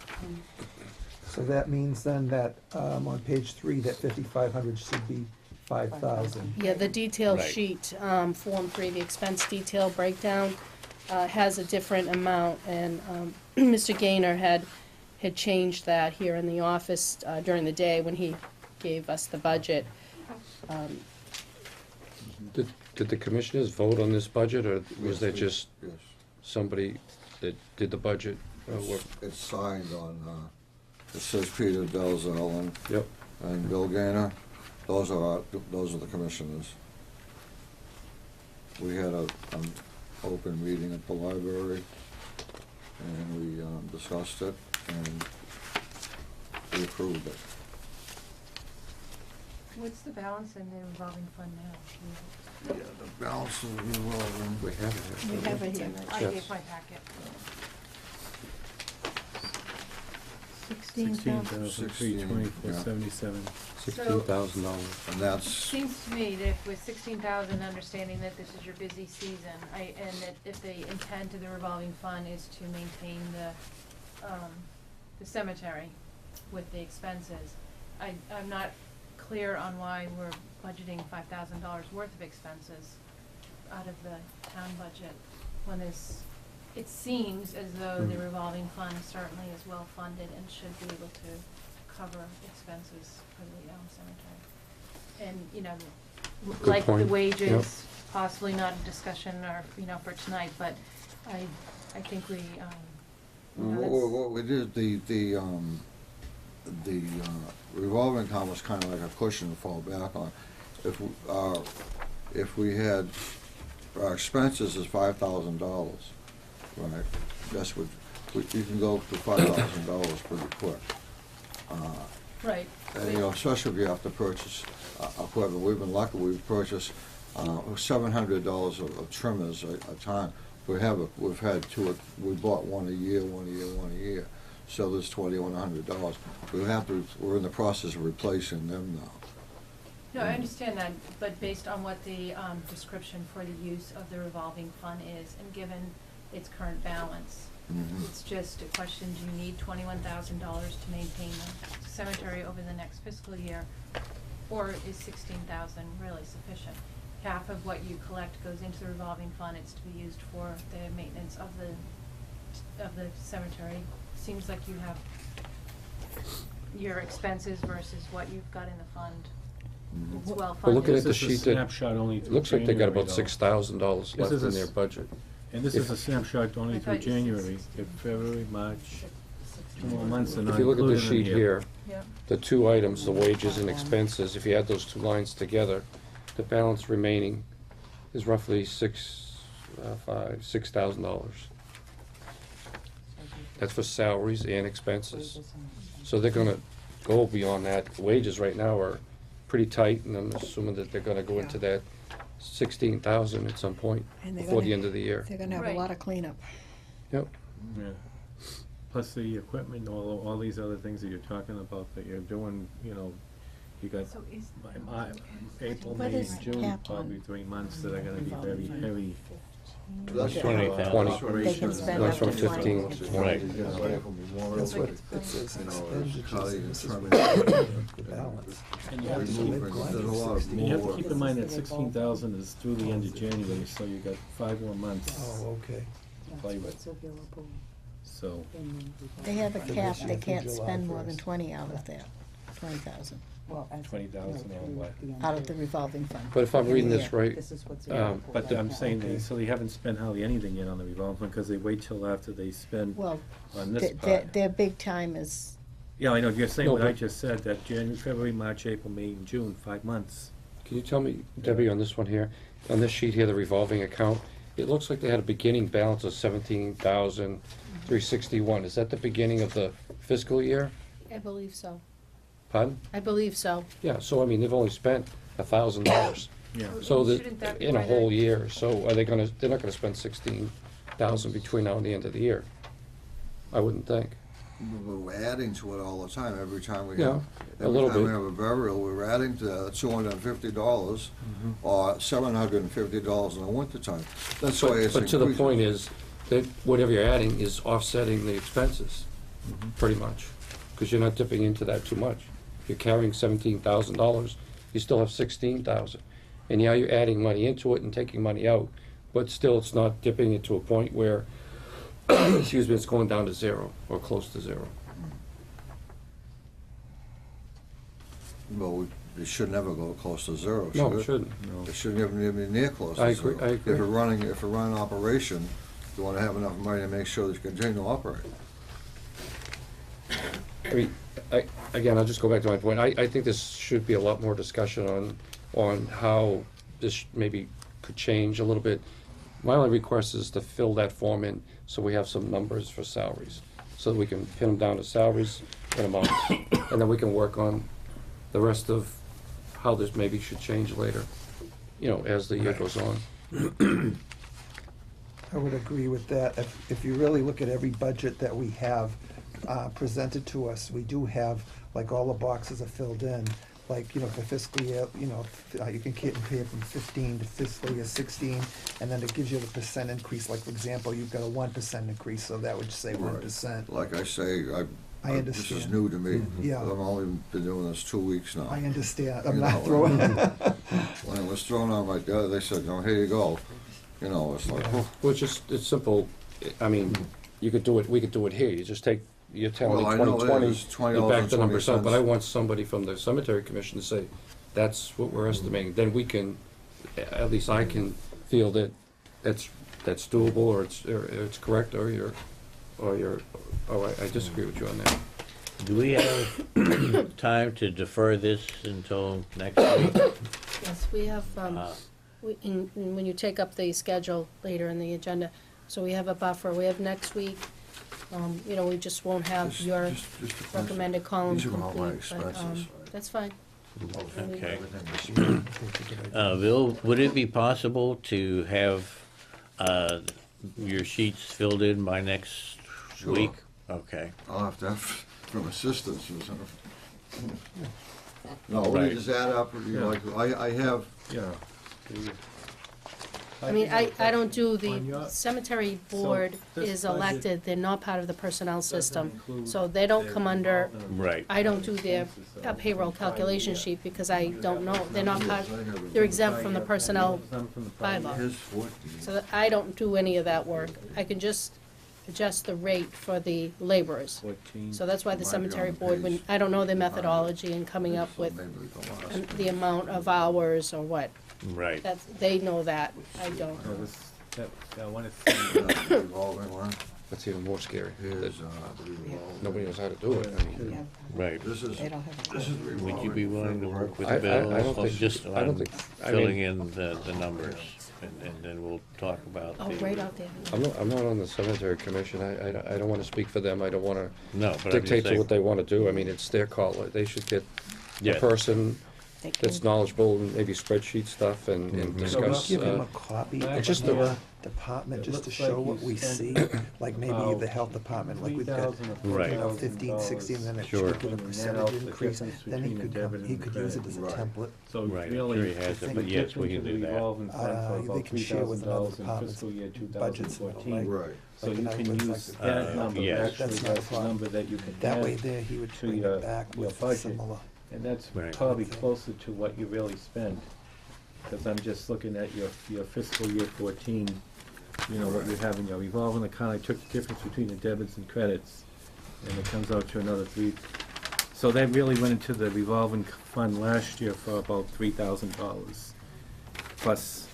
So that means then that, on page 3, that 5,500 should be 5,000. yeah, the detail Right. sheet, Form 3, the expense detail breakdown, has a different amount, and Mr. Gaynor had changed that here in the office during the day when he gave us the budget. Did the commissioners vote on this budget, or was there Yes, just Yes. somebody that did the budget? It's signed on, it says Peter Dalzell Yep. and Bill Gaynor. Those are the commissioners. We had open meeting at the library, and we discussed it, and we approved it. What's the balance in the revolving fund now? Yeah, the balance of the revolving. We have it here. We have it here. I Yes. gave my packet. 16,324.77. $16,000. And that's, Seems to me that if with 16,000, understanding that this is your busy season, and that if the intent of the revolving fund is to maintain the cemetery with the expenses, I'm not clear on why we're budgeting $5,000 worth of expenses out of the town budget, when it seems as though the revolving fund certainly is well-funded and should be able to cover expenses for the cemetery. And, you know, Good like the point. wages, possibly not a discussion or, for tonight, but I think we, what we did, the revolving account was kind of like a cushion to fall back on. If we had, our expenses is $5,000, right? That's what, you can go to $5,000 pretty quick. right. And, especially if you have to purchase equipment. We've been lucky, we've purchased $700 of trimmers a time. We've had two, we bought one a year. So there's $2,100. We're in the process of replacing them now. No, I understand that, but based on what the description for the use of the revolving fund is, and given its current balance, it's just a question, do you need $21,000 to maintain the cemetery over the next fiscal year, or is 16,000 really sufficient? Half of what you collect goes into the revolving fund, it's to be used for the maintenance of the cemetery. Seems like you have your expenses versus what you've got in the fund. It's well funded. Well, looking at the This is a sheet, that snapshot only through looks like they got about January, though. $6,000 This left is a in their s- budget. And this is a snapshot only I through thought you said January. If February, March, 2 more months are not If you look at the included in sheet here, Yeah. the two items, the wages and expenses, if you add those two lines together, the balance remaining is roughly $6,000. That's for salaries and expenses. So they're gonna go beyond that. Wages right now are pretty tight, and I'm assuming that they're gonna go into that 16,000 at some point And they're before the gonna- end of the year. They're gonna have a Right. lot of cleanup. Yep. Yeah. Plus the equipment, all these other things that you're talking about that you're doing, you got So is. April, What May, is and June, cap probably on 3 months that are gonna be very heavy. That's 28,000. 20. They can spend That's up to from 20. 15 to Right. 20. That's what it says, You know, expenditures, it's how you this is determine- the balance. And you have to keep, There's a lot of and you have to more. keep in mind that 16,000 is through the end of January, so you got 5 more months Oh, okay. to play with, so. They have a For cap, this year, they for can't July spend more than 1st. 20 out of that, 20,000, Well, as. 20,000 on what? out of the revolving fund. But if I'm reading this Yeah. right, This is what's. But I'm saying, Okay. so they haven't spent hardly anything yet on the revolving fund, because they wait till after they spend Well, on this their, part. their big time is, Yeah, I know, you're saying No, what I but- just said, that January, February, March, April, May, and June, 5 months. can you tell me, Debbie, on this one here, on this sheet here, the revolving account, it looks like they had a beginning balance of 17,361. Is that the beginning of the fiscal year? I believe so. Pardon? I believe so. Yeah, so I mean, they've only spent $1,000. Yeah. So Shouldn't that that, be in a where whole the- year, so are they gonna, they're not gonna spend 16,000 between now and the end of the year? I wouldn't think. We're adding to it all the time, every time we Yeah, have. a little Every time we bit. have a burial, we're adding to $250 or $750 in the wintertime. That's why it's But to the increasing. point is, that whatever you're adding is offsetting the expenses, pretty much, because you're not dipping into that too much. You're carrying $17,000, you still have 16,000. And yeah, you're adding money into it and taking money out, but still, it's not dipping it to a point where, excuse me, it's going down to zero, or close to zero. Well, it should never go close to zero, should it? No, it shouldn't. It shouldn't even be near close I to agree- zero. I agree. If you're running an operation, you wanna have enough money to make sure that you continue to operate. I mean, again, I'll just go back to my point. I think this should be a lot more discussion on how this maybe could change a little bit. My only request is to fill that form in so we have some numbers for salaries, so that we can pin them down to salaries and amounts, and then we can work on the rest of how this maybe should change later, you know, as the year goes on. I would agree with that. If you really look at every budget that we have presented to us, we do have, like, all the boxes are filled in. Like, you know, for fiscal year, you know, you can compare from 15 to fiscal year 16, and then it gives you the percent increase. Like, for example, you've got a 1% increase, so that would say 1%. Like I say, I this is understand. new to me. Yeah. I've only been doing this 2 weeks now. I understand. You I'm know, not throwing. When it was thrown on my desk, they said, "No, here you go." You know, it's like, oh, Well, it's simple. I mean, you could do it, we could do it here. You just take, you're telling me Well, I know that 2020, is $20 and back and the numbers up, but I 20 want somebody from the cemetery commission to say, that's what we're estimating. Then we can, at least I can feel that that's doable, or it's correct, or I disagree with you on that. Do we have time to defer this until next week? Yes, we have, Uh, when you take up the schedule later in the agenda, so we have a buffer. We have next week, you know, we just won't have Just- your just a question. recommended column These are all my complete, but, expenses. that's fine. Okay. Bill, would it be possible to have your sheets filled in by next Sure. week? Okay. I'll have to have some assistance or something. No, we Right. just add up, you know, like, I have, Yeah. I mean, I don't do On the your- cemetery board this is budget elected, they're not part of the personnel doesn't system. include So they don't their come under, revolving Right. I don't do their expenses, payroll calculation Yeah. sheet because I don't know, they're not part, I have they're a- exempt from the personnel Some from the prior bylaw. His 14. So that I don't do any of that work. I can just adjust the rate for the laborers. 14. So that's why the Might be cemetery on the board, when, page. I don't know their methodology in coming up So with maybe the last the amount of hours or what. Right. That's, they know that, I don't. No, this, that, I wanna one. see, Revolving one. That's even more scary. that Here's, the revolving. Nobody knows how to do it. I mean, Right. This is, They don't have. this is revolving. Would you be willing to work with I Bill? don't think, Just I don't on think, I filling mean, in the numbers, and then we'll talk about Oh, the. right out there. I'm not on the cemetery commission. I don't wanna speak for them. I don't wanna No, but I'm just dictate to saying. what they wanna do. I mean, it's their call. They should get a Yes. person They that's can- knowledgeable in maybe spreadsheet stuff and Mhm. discuss, Give him a uh, copy Back of just the the- department, it just to looks show like what you we spent see, like maybe about the health department, like we've got, Right. you know, 15, 16, then it Sure. should give a percentage increase, then he could come, he could use it as a Right. template. so Right, I'm really. sure he has it, but yes, we can do that. Revolving fund for They about can share with another $3,000 in department's fiscal year budgets and all, 2014. Right. So Like you in other can words, use like that number, yes. actually, That's not a that's the problem. number that you can That way add, there, he would to bring your- it back your with budget. similar. and that's Right. probably closer to what you really spent. Because I'm just looking at your fiscal year 14, you know, what you have in your revolving account. I took the difference between the debits and credits, and it comes out to another three. So that really went into the revolving fund last year for about $3,000, plus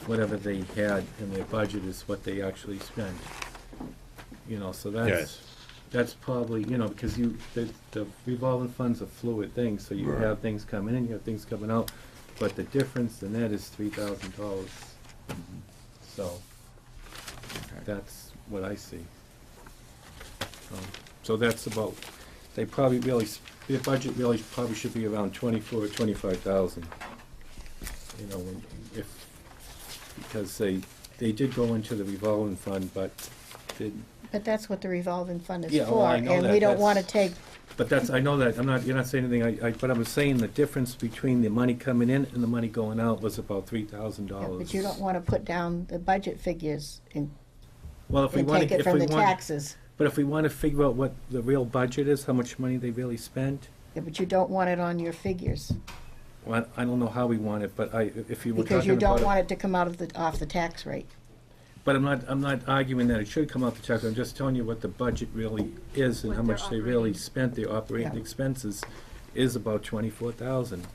whatever they had in their budget is what they actually spent. You know, so Yes. that's probably, you know, because the revolving fund's a fluid thing, so you Right. have things coming in, you have things coming out, but the difference, the net is $3,000. So, that's what I see. So that's about, they probably really, their budget really probably should be around 24 or 25,000. You know, because they did go into the revolving fund, but didn't. But that's what the revolving fund is Yeah, for, well, I know and we that. don't wanna That's- take, But that's, I know that, you're not saying anything, but I'm saying the difference between the money coming in and the money going out was about $3,000. but you don't wanna put down the budget figures and Well, if we want take to, it from the taxes. but if we want to figure out what the real budget is, how much money they really spent, Yeah, but you don't want it on your figures, well, I don't know how we want it, but if you were because talking you don't about want it. it to come out of off the tax rate. But I'm not arguing that it should come out the tax, I'm just telling you what the budget really is and What how their much they really operating- spent, their operating Yeah. expenses is about 24,000.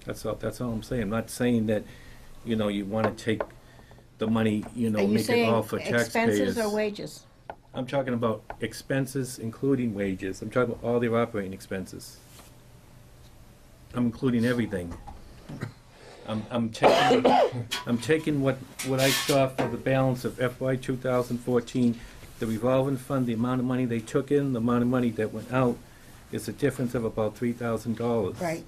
That's all I'm saying. I'm not saying that, you know, you want to take the money, you know, Are you make it all saying for taxpayers. expenses or wages? I'm talking about expenses, including wages. I'm talking about all their operating expenses. I'm including everything. I'm taking what I saw for the balance of FY 2014, the revolving fund, the amount of money they took in, the amount of money that went out, is a difference of about $3,000. Right.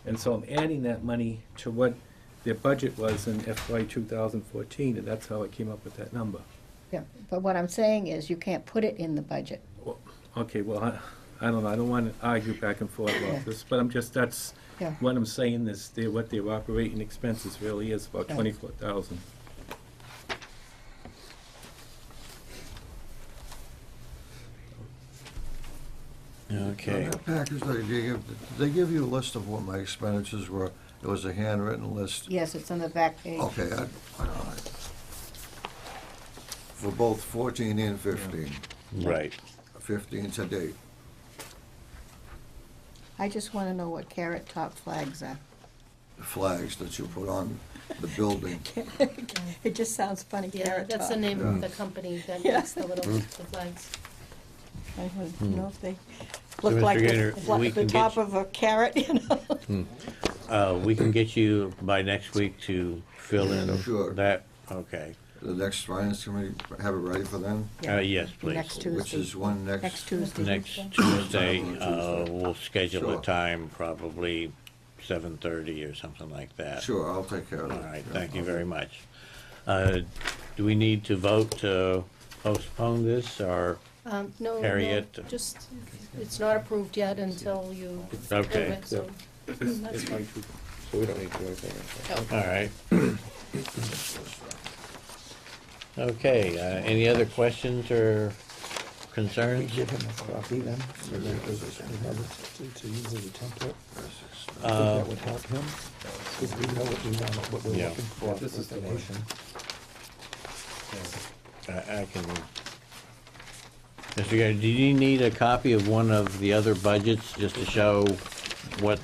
And so I'm adding that money to what their budget was in FY 2014, and that's how I came up with that number. Yeah, but what I'm saying is you can't put it in the budget. Well, okay, well, I don't know, I don't want to argue back and forth Yeah. about this, but I'm just, that's Yeah. what I'm saying is what their operating expenses really is, about Right. 24,000. Okay. On that package, they give you a list of what my expenditures were. It was a handwritten list. Yes, it's on the back page. Okay, for both 14 and 15. Right. 15 to date. I just want to know what Carrot Top flags are. The flags that you put on the building. It just sounds funny, Yeah, Carrot Top. that's the name of Yeah. the company that Yeah. makes the little the flags. I don't know if they So, look Mr. like Gaynor, we the can top get- of a carrot, you know? We can get you by next week to fill in Sure. that, okay. The next finance committee, have it ready for them? Yes, please. Next Tuesday. Which is when next? Next Tuesday. Next Tuesday, Tuesday. we'll schedule a Sure. time, probably 7:30 or something like that. Sure, I'll take care of it. All right, thank you very much. Do we need to vote to postpone this, or? No, Harriet. no, just, it's not approved yet until you approve Okay. it, so that's fine. So we don't need to do anything. All right. Okay, any other questions or We concerns? give him a copy then, so that there's another to use as a template. I think Uh, that would help him, because we know what we want, what we're Yeah. looking for. This is the one. information. I can. Mr. Gary, do you need a copy of one of the other budgets just to show what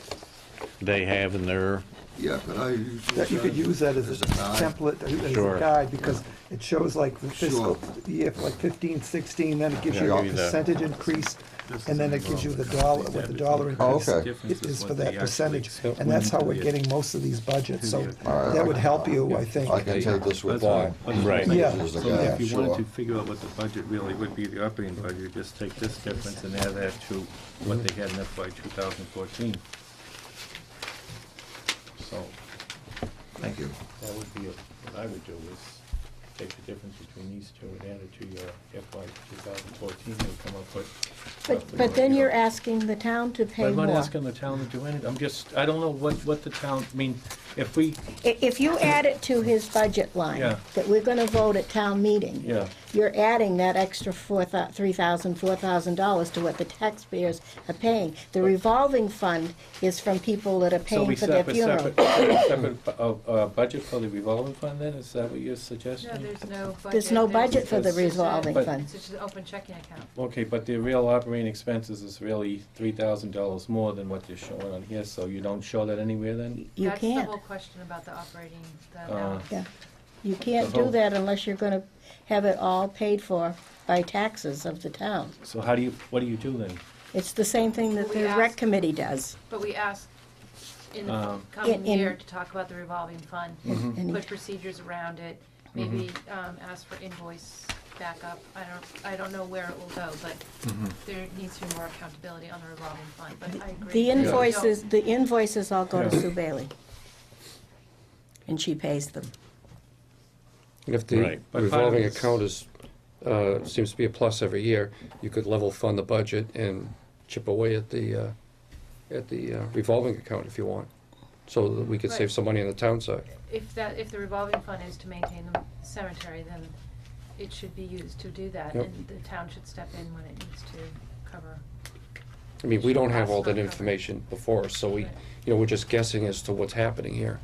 they have in their? Yeah, could I use That you could use that as a guide? template, as Sure. a guide, because it shows like the fiscal Sure. year, for like 15, 16, then it gives you Yeah, a give you the- percentage increase, and then it gives you the dollar, what the dollar Oh, increase okay. is for that percentage. Yep. And that's how we're getting most of these budgets, so All right. that would help you, I think. I can take this with That's me. fine. Right. Yeah. Use the So guide, if you wanted sure. to figure out what the budget really would be, the operating budget, just take this difference and add that to what they had in FY 2014. So Thank you. that would be, what I would do is take the difference between these two and add it to your FY 2014 and come up with. But then you're asking the town to But pay I'm not more. asking the town to do anything, I'm just, I don't know what the town, I mean, if we, If you add it to his budget line, Yeah. that we're gonna vote at town meeting. Yeah. You're adding that extra $3,000, $4,000 to what the taxpayers are paying. The revolving fund is from people that are so paying we for set their up a funeral. separate budget for the revolving fund then, is that what you're suggesting? No, there's no budget. There's no budget for the It's- revolving But- fund. It's just an open checking account. Okay, but the real operating expenses is really $3,000 more than what you're showing on here, so you don't show that anywhere then? You That's can't, the whole question about the operating, the Uh, balance. yeah. You can't The do whole- that unless you're gonna have it all paid for by taxes of the town. So what do you do then? It's the same thing that We the rec ask- committee does. But we asked in the Um, coming In- year to talk about the revolving fund, And put procedures around it, maybe ask for invoice backup. I don't know where it will go, but there needs to be more accountability on the revolving fund, but I agree. The that we invoices all go to Yeah. Sue Bailey. And she pays them. And if the Right. But part of revolving it's- account is, seems to be a plus every year, you could level fund the budget and chip away at the revolving account if you want, so that we could Right. save some money on the town side. don't- If the revolving fund is to maintain the cemetery, then it should be used to do that, Yep. and the town should step in when it needs to cover. I mean, we don't have all that Costs not information before us, so we, Right. we're just guessing as to what's happening here.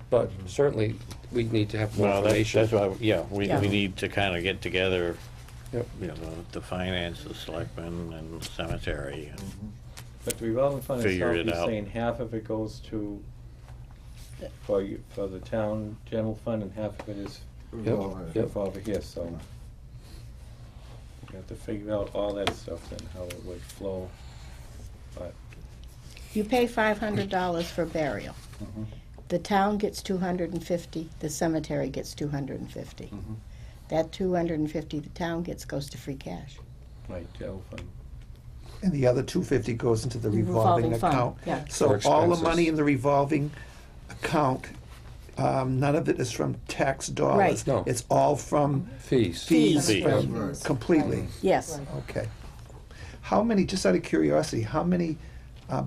But certainly, we need to have more Well, information. that's why, yeah, we Yeah. need to kind of get together, Yep. the finance, the selectmen, and the cemetery. But the revolving fund Figure itself, it you're out. saying half of it goes to, for the town general fund, and half of it is Yep. over here, so. You have to figure out all that stuff then, how it would flow, but. You pay $500 for burial. The town gets 250, the cemetery gets 250. Mhm. That 250 the town gets goes to free cash. Right, general fund. And the other 250 goes into the revolving Revolving fund, account. yeah. So For all the expenses. money in the revolving account, none of it is from tax dollars. Right. No. It's all from Fees. Fees. Fees. from Right. completely. Yes. Right. Okay. How many, just out of curiosity, how many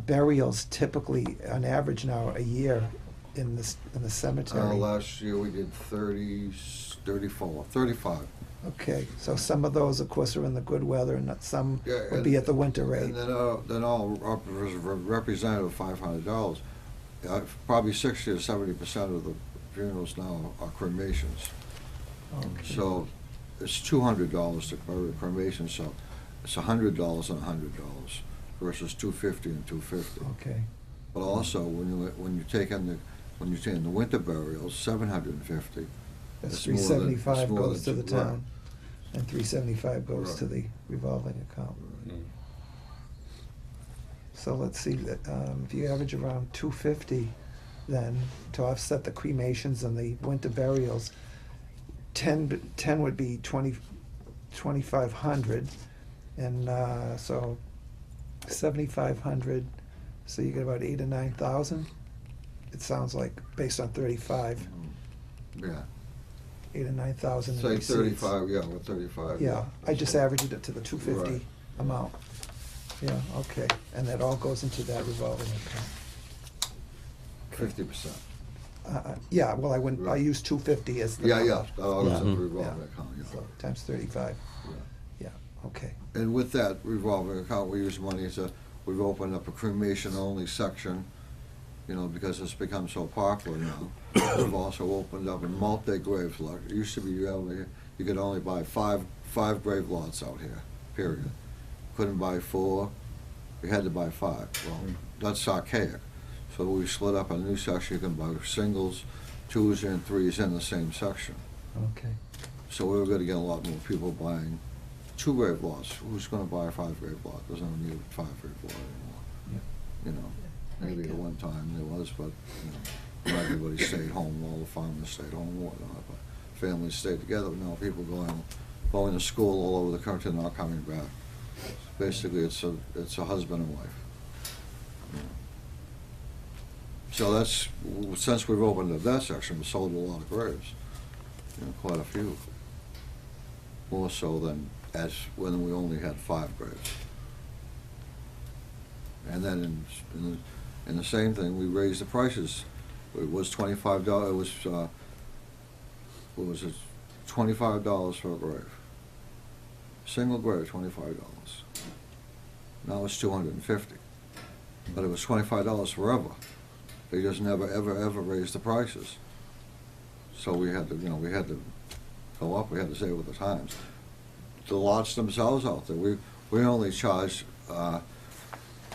burials typically, on average now, a year in the cemetery? Last year we did 34, 35. Okay, so some of those, of course, are in the good weather, and some Yeah, would be at the winter rate. And then all represented $500. Probably 60 or 70% of the funerals now are cremations. Okay. So it's $200 to bury a cremation, so it's $100 and $100 versus $250 and $250. Okay, But also, when you take in the winter burials, $750. that's It's more than- 375 it's more goes to than- the town, and 375 goes Right. to the revolving account. Mm. So let's see, that if you average around 250, then to offset the cremations and the winter burials, 10 would be 2,500, and so 7,500. So you get about 8,000 or 9,000. It sounds like based on 35, Yeah, 8,000 or 9,000 in say receipts. 35, yeah, with 35. Yeah, I just averaged it to the 250 Right. amount. Yeah, okay, and that all goes into that revolving account. 50%. Yeah, well, I Right. use 250 as the. Yeah, number. yeah, that was a Mhm. revolving Yeah. account, yeah. So, times 35, Yeah. yeah, okay. And with that revolving account, we use money we've opened up a cremation-only section, because it's become so popular now. We've also opened up a multi-grave lot. It used to be you could only buy five grave lots out here, period. Couldn't buy 4, you had to buy 5. Well, that's archaic. So we split up a new section, you can buy singles, 2s and 3s in the same section. Okay. So we were gonna get a lot more people buying 2 grave lots. Who's gonna buy a 5 grave lot? There's no need of 5 grave lot anymore. Maybe at one time there was, but, not everybody stayed home, all the farmers stayed home and whatnot, but families stayed together. Now people going to school all over the country, not coming back. Basically, it's a husband and wife. So that's, since we've opened up that section, we've sold a lot of graves, quite a few. More so than when we only had 5 graves. And then in the same thing, we raised the prices. It was $25, it was, what was it, $25 for a grave. Single grave, $25. Now it's $250. But it was $25 forever. They just never, ever raised the prices. So we had to, we had to go up, we had to stay with the times. The lots themselves out there, we only charge, what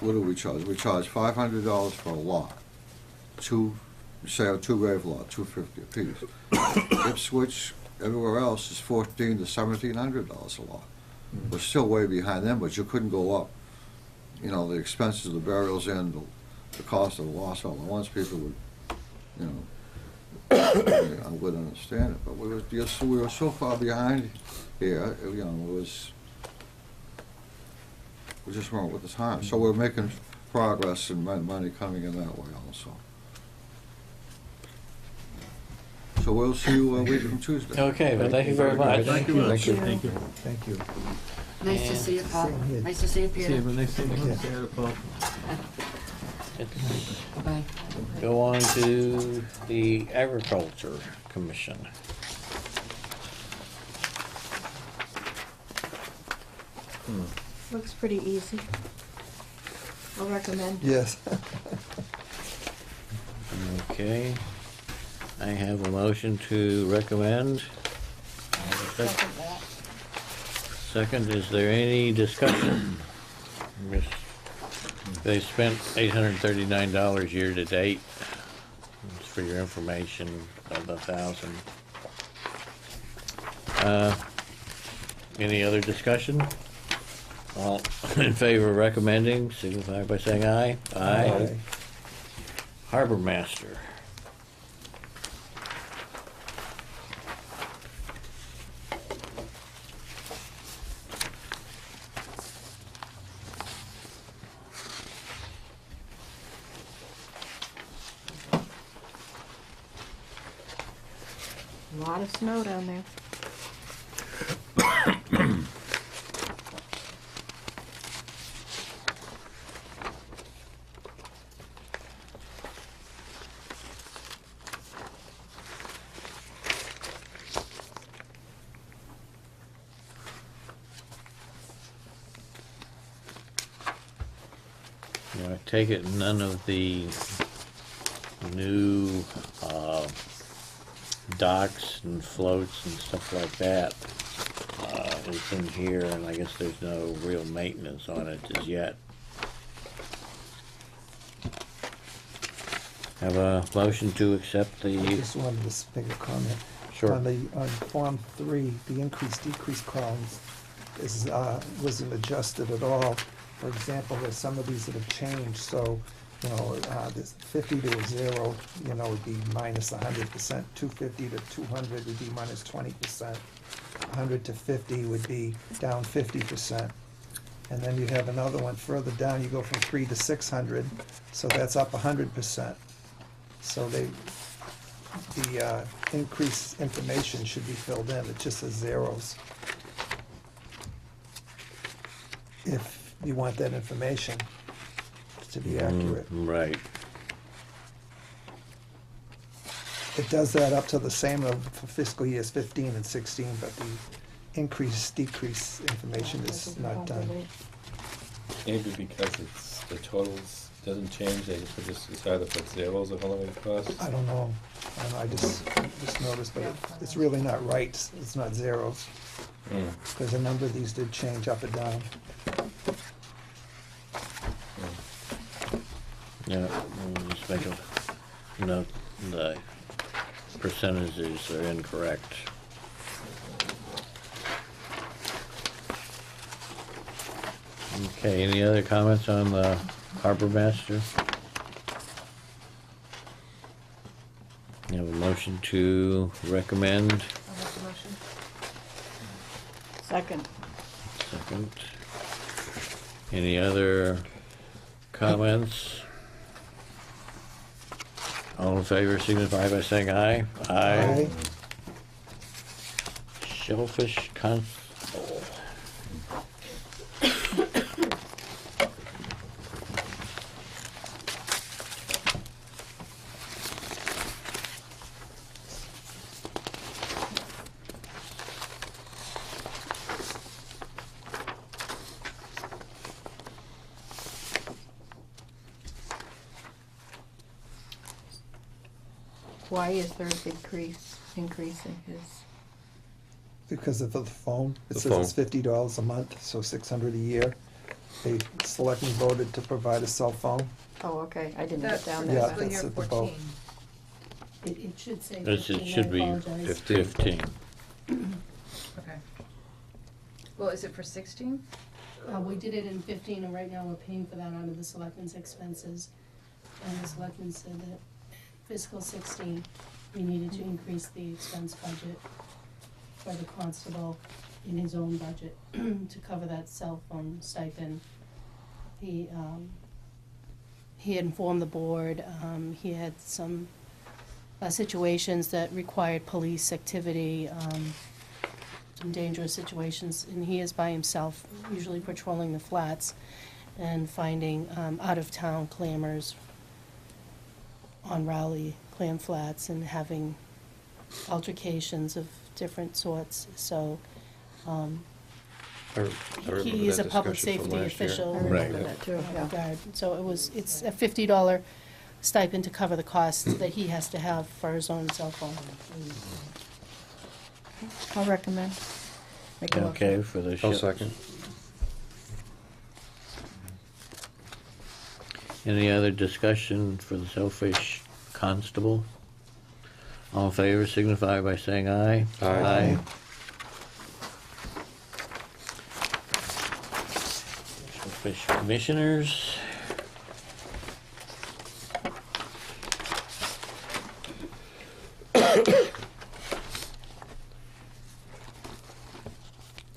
do we charge? We charge $500 for a lot. Say a 2 grave lot, $250 a piece. Ipswich, everywhere else is $1,400 to $1,700 a lot. We're still way behind them, but you couldn't go up. The expenses of the burials and the cost of the loss all at once, people would, I wouldn't understand it, but we were so far behind here, we just weren't with the time. So we're making progress and money coming in that way also. So we'll see you a week from Tuesday. Okay, well, thank you very much. Thank you. Thank you. Thank you. Nice to And- see you, Paul. Same here. Nice to see you, See you, Peter. but next thing you Yeah. say, Paul. Let's Bye. go on to the Agriculture Commission. Looks pretty easy. I'll recommend. Yes. Okay, I have a motion to recommend. Second that. Second, is there any discussion? Miss- They spent $839 year-to-date. It's for your information, of the 1,000. Any other discussion? All in favor of recommending, signify by saying aye. Aye. Harbor Master. A lot of snow down there. Now, I take it none of the new docks and floats and stuff like that is in here, and I guess there's no real maintenance on it as yet. Have a motion to accept I the, just wanted to make a comment. Sure. On Form 3, the increase-decrease columns wasn't adjusted at all. For example, there's some of these that have changed, so, this 50 to a 0, would be minus 100%. 250 to 200 would be minus 20%. 100 to 50 would be down 50%. And then you have another one further down, you go from 3 to 600, so that's up 100%. So the increased information should be filled in, it just says zeros. If you want that information to be accurate. right. It does that up to the same for fiscal years 15 and 16, but the increase-decrease information is not done. Maybe because the totals doesn't change, they just either put zeros or holiday costs. I don't know, I just noticed, but it's really not right, it's not zeros, Mm. because a number of these did change up and down. Yeah, we'll just make a note, the percentages are incorrect. Okay, any other comments on the harbor master? You have a motion to recommend, I'll make the motion. Second. second. Any other comments? All in favor signify by saying aye. Aye. Shellfish Constable. Why is there a increase in his? Because of the phone, it The says it's phone. $50 a month, so 600 a year. The selectmen voted to provide a cell phone. Oh, okay, I didn't That's get down for Yeah, there. fiscal that's year at the boat. 14. It should say This, 15, it should I be apologize. 15. Okay. Well, is it for 16? We did it in 15, and right now we're paying for that out of the selectmen's expenses. And the selectmen said that fiscal 16, we needed to increase the expense budget for the constable in his own budget to cover that cell phone stipend. He had informed the board, he had some situations that required police activity, some dangerous situations, and he is by himself, usually patrolling the flats and finding out-of-town clammers on Rowley clam flats and having altercations of different sorts. So I remember he is a that public discussion from safety last year. official. I Right. remember that too, yeah. Guard. So it's a $50 stipend to cover the costs that he has to have for his own cell phone. I'll recommend. Make a motion. Okay, for the. I'll shell- second. Any other discussion for the Shellfish Constable? All in favor signify by saying aye. Aye. Shellfish Commissioners.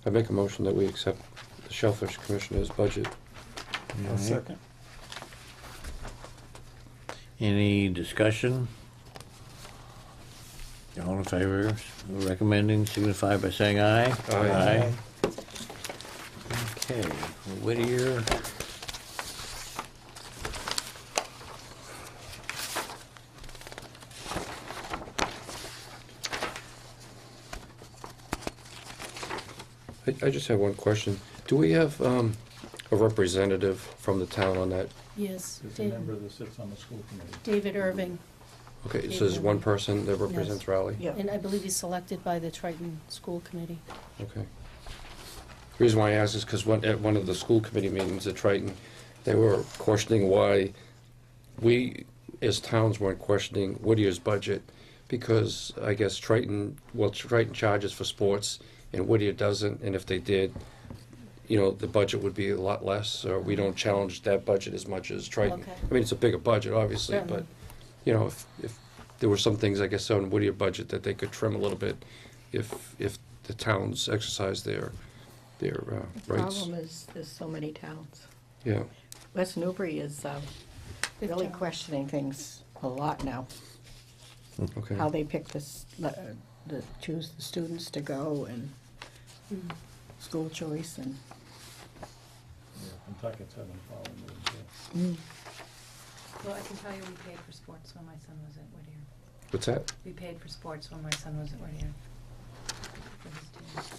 I make a motion that we accept the Shellfish Commissioner's budget. I'll second. Any discussion? All in favor, recommending, signify by saying aye. Aye. Okay, Whittier. I just have one question. Do we have a representative from the town on that? Yes, There's a member that sits on the school committee. David Irving, Okay, so there's one person that represents Raleigh? Yeah. and I believe he's selected by the Triton School Committee. Okay. The reason why I ask is because at one of the school committee meetings at Triton, they were questioning why we, as towns, weren't questioning Whittier's budget, because I guess Triton charges for sports, and Whittier doesn't, and if they did, the budget would be a lot less, or we don't challenge that budget as much as Triton. Okay. I mean, it's a bigger budget, obviously, Certainly. but, if there were some things, I guess, on Whittier budget that they could trim a little bit if the towns exercise their The rights. problem is, there's so many towns. Yeah, West Newbury is Big really town. questioning things a lot now. okay. How they pick choose the students to go and Mm. school choice and. Yeah, Kentuckians have been following it, too. Well, I can tell you we paid for sports when my son was at Whittier. What's that? We paid for sports when my son was at Whittier. For his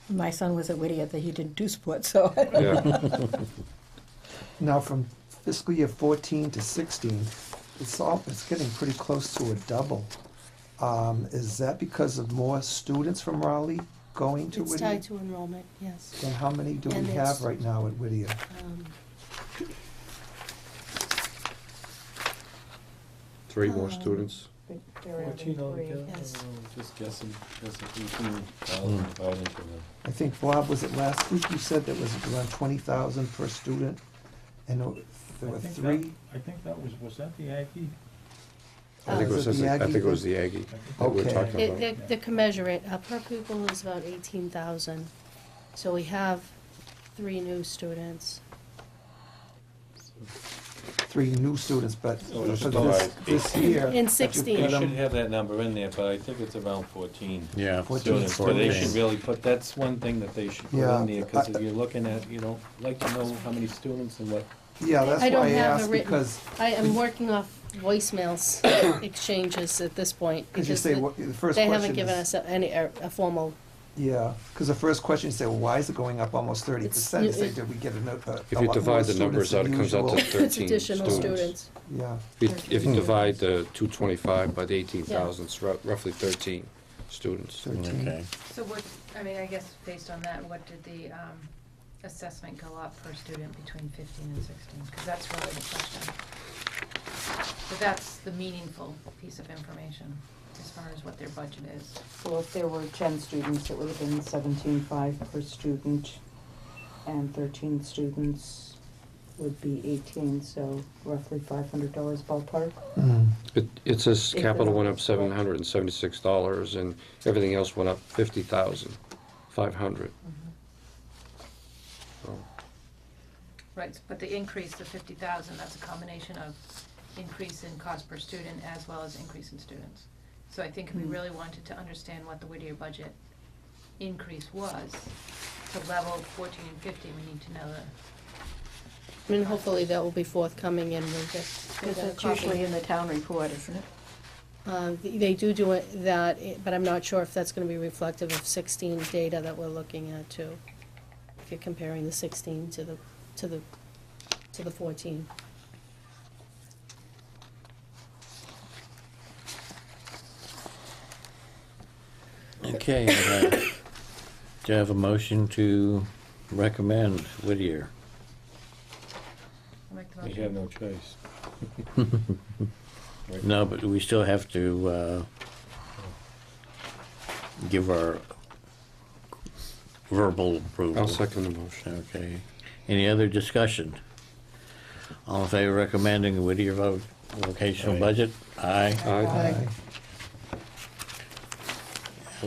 team. My son was at Whittier, that he didn't do sports, so. Yeah. Now, from fiscal year 14 to 16, it's getting pretty close to a double. Is that because of more students from Raleigh going to It's Whittier? tied to enrollment, yes. And how many do And we it's- have right now at Whittier? Um, 3 more Um, students? They're adding 14 three. altogether? Yes. Just guessing 18,000 divided into the. I think, Bob, was it last week you said that was around 20,000 per student? And there were I think 3? that- I think that was that the Aggie? I think it was, Was it the I think it Aggie was the Aggie I think that we're Okay. talking It, about. the commensurate, per pupil is about 18,000. So we have 3 new students. 3 new students, but Oh, for it's this year. In that you 16. You put should them- have that number in there, but I think it's around 14 Yeah. 14. students. But they should 14. really put, that's one thing that they should put Yeah, in there, because I- if you're looking at, like to know how many students and what. Yeah, that's I don't why I have a asked, written- because I am working off voicemails exchanges at this point. you because say, the- the first They question haven't given is- us a formal, Yeah, because the first question, you say, well, why is it going up almost 30%? You say, it- did we get a lot If more you divide the students numbers out, than it comes out to usual? 13 it's additional students. Yeah, If you divide the 225 by the 18,000, it's roughly 13 students. 13. Okay. So what, I mean, I guess based on that, what did the assessment go up per student between 15 and 16? Because that's really the question. But that's the meaningful piece of information as far as what their budget is. Well, if there were 10 students, it would have been 17.5 per student, and 13 students would be 18, so roughly $500 ballpark. It says If capital it went up was- $776, and everything else went up 50,500. So, Right, but the increase of 50,000, that's a combination of increase in cost per student as well as increase in students. So I think if we really wanted to understand what the Whittier budget increase was, to level 14 and 15, we need to know the, I mean, hopefully that will be forthcoming and we'll get Because a it's usually copy. in the town report, isn't it? They do it, but I'm not sure if that's gonna be reflective of 16 data that we're looking at too. If you're comparing the 16 to the 14. Okay, do you have a motion to recommend Whittier? I'll make the We motion. have no choice. No, but we still have to give our verbal approval. I'll second the motion. Okay. Any other discussion? All in favor of recommending the Whittier vocational Aye. budget? Aye. Aye.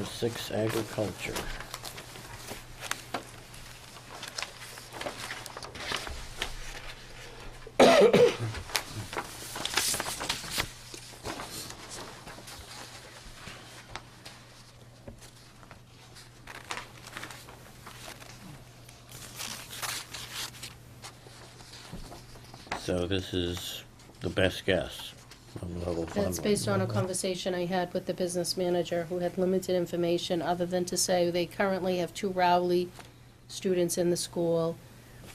6 agriculture. So this is the best guess on level fund. That's based on a conversation I had with the business manager, who had limited information, other than to say they currently have 2 Rowley students in the school.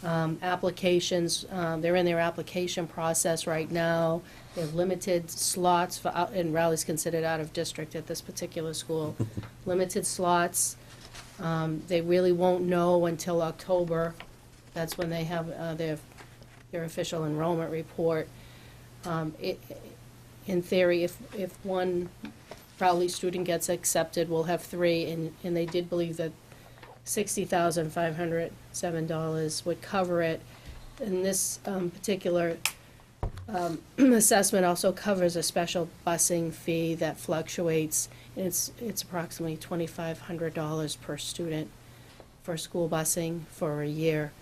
Applications, they're in their application process right now. They have limited slots for, and Rowley's considered out of district at this particular school. Limited slots. They really won't know until October. That's when they have their official enrollment report. In theory, if one Rowley student gets accepted, we'll have 3, and they did believe that $60,507 would cover it. And this particular assessment also covers a special busing fee that fluctuates. It's approximately $2,500 per student for school busing for a year.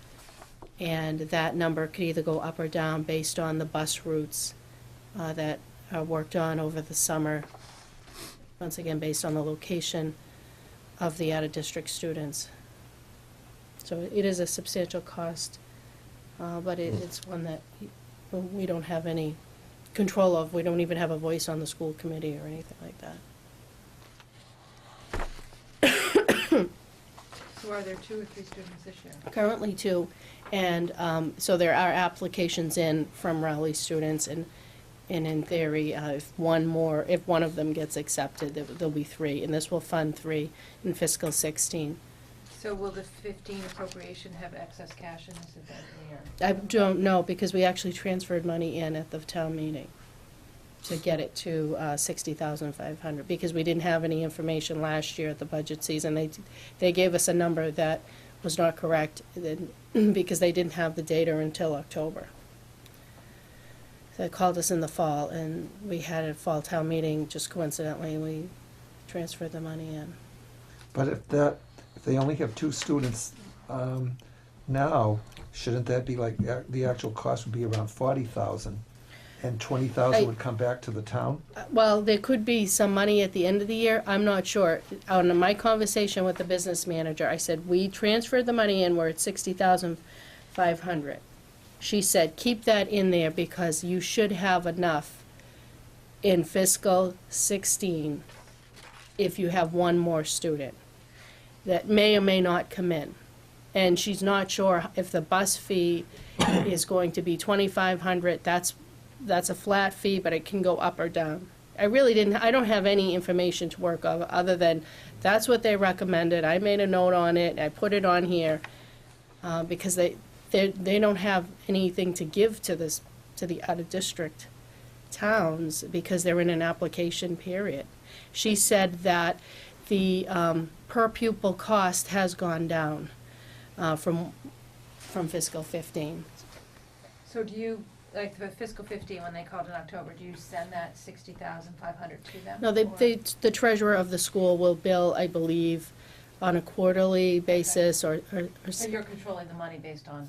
And that number could either go up or down based on the bus routes that are worked on over the summer. Once again, based on the location of the out-of-district students. So it is a substantial cost, but it's one that we don't have any control of. We don't even have a voice on the school committee or anything like that. So are there 2 or 3 students this year? Currently 2, and so there are applications in from Rowley students, and in theory, if one of them gets accepted, there'll be 3, and this will fund 3 in fiscal 16. So will the 15 appropriation have excess cash in this event year? I don't know, because we actually transferred money in at the town meeting to get it to $60,500, because we didn't have any information last year at the budget season. They gave us a number that was not correct, because they didn't have the data until October. So they called us in the fall, and we had a fall town meeting, just coincidentally, and we transferred the money in. But if they only have 2 students now, shouldn't that be like, the actual cost would be around 40,000, and 20,000 would come back to the town? Well, there could be some money at the end of the year, I'm not sure. On my conversation with the business manager, I said, we transferred the money in, we're at $60,500. She said, keep that in there, because you should have enough in fiscal 16 if you have one more student that may or may not come in. And she's not sure if the bus fee is going to be $2,500. That's a flat fee, but it can go up or down. I don't have any information to work off other than that's what they recommended. I made a note on it, I put it on here, because they don't have anything to give to the out-of-district towns, because they're in an application period. She said that the per pupil cost has gone down from fiscal 15. So do you, like the fiscal 15, when they called in October, do you send that 60,500 to them? No, the treasurer of the school will bill, I believe, on a quarterly basis, or So you're controlling the money based on?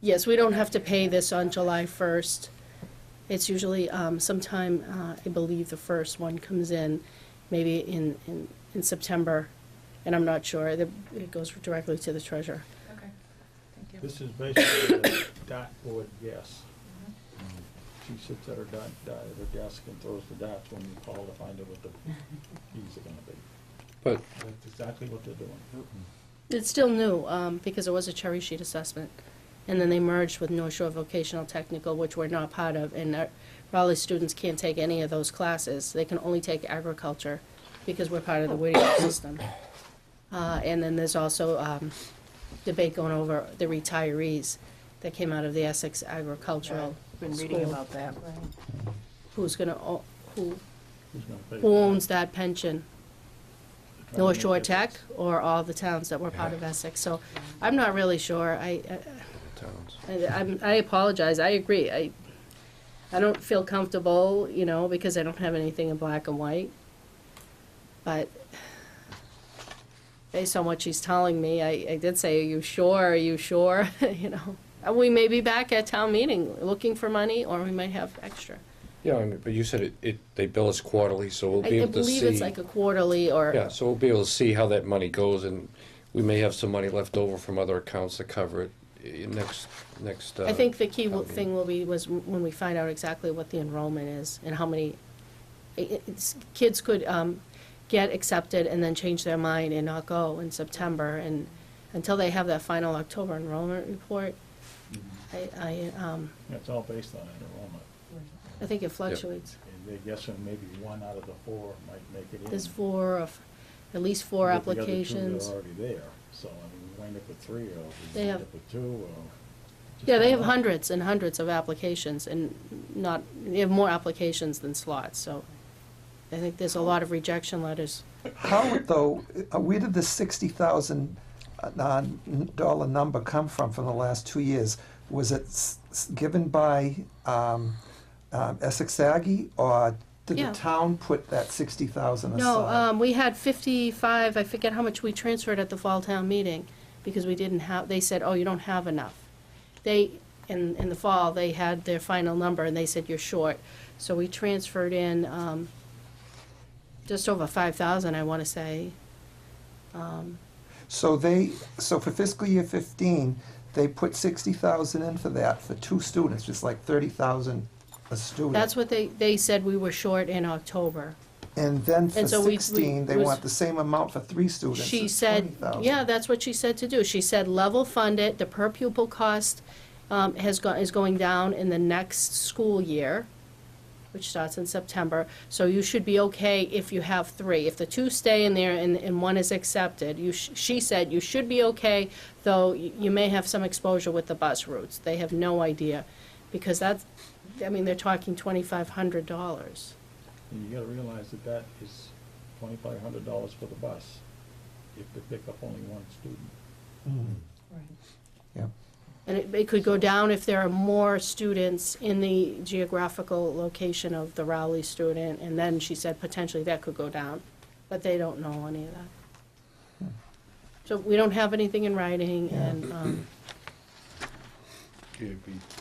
yes, we don't have to pay this on July 1st. It's usually sometime, I believe the first one comes in, maybe in September, and I'm not sure. It goes directly to the treasurer. Okay, thank you. This is basically a dot board guess. She sits at her desk and throws the dots when you call to find out what the fees are gonna be. But That's exactly what they're doing. It's still new, because it was a cherry sheet assessment. And then they merged with North Shore Vocational Technical, which we're not part of, and Raleigh students can't take any of those classes. They can only take agriculture, because we're part of the Whittier system. And then there's also debate going over the retirees that came out of the Essex Agricultural Been School. reading about that. Who's gonna, who Who's gonna pay? who owns that pension? They're trying North to Shore make it- Tech, or all the towns that were part of Essex? So I'm not really sure. towns. I apologize, I agree, I don't feel comfortable, because I don't have anything in black and white. But based on what she's telling me, I did say, are you sure, We may be back at town meeting looking for money, or we might have extra. Yeah, but you said they bill us quarterly, so we'll be I able to see. believe it's like a quarterly, or. Yeah, so we'll be able to see how that money goes, and we may have some money left over from other accounts to cover it next. I think the key town meeting. thing will be, was when we find out exactly what the enrollment is and how many, kids could get accepted and then change their mind and not go in September, and until they have that final October enrollment report, It's all based on enrollment. I think it fluctuates. And they're guessing maybe 1 out of the 4 might make it in. There's at least four But the other 2 applications. are already there, so, I mean, we wind up with 3, or we They wind have- up with 2, or. just Yeah, they have don't know. hundreds and hundreds of applications, and they have more applications than slots, so I think there's a lot of rejection letters. How, though, where did the $60,000 dollar number come from the last 2 years? Was it given by Essex Aggie, or did Yeah. the town put that 60,000 aside? No, we had 55, I forget how much we transferred at the fall town meeting, because we didn't have, they said, oh, you don't have enough. In the fall, they had their final number, and they said, you're short. So we transferred in just over 5,000, I want to say. So for fiscal year 15, they put 60,000 in for that for 2 students, just like 30,000 a student. That's what they said we were short in October. And then for And so we 16, they was- want the same amount for 3 students. She it's said, 20,000. yeah, that's what she said to do. She said level fund it, the per pupil cost is going down in the next school year, which starts in September, so you should be okay if you have 3. If the 2 stay in there and 1 is accepted, she said you should be okay, though you may have some exposure with the bus routes. They have no idea, because they're talking $2,500. And you gotta realize that is $2,500 for the bus, if they pick up only 1 student. Mhm. Yeah. And it could go down if there are more students in the geographical location of the Rowley student, and then she said potentially that could go down, but they don't know any of that. So we don't have anything in writing, and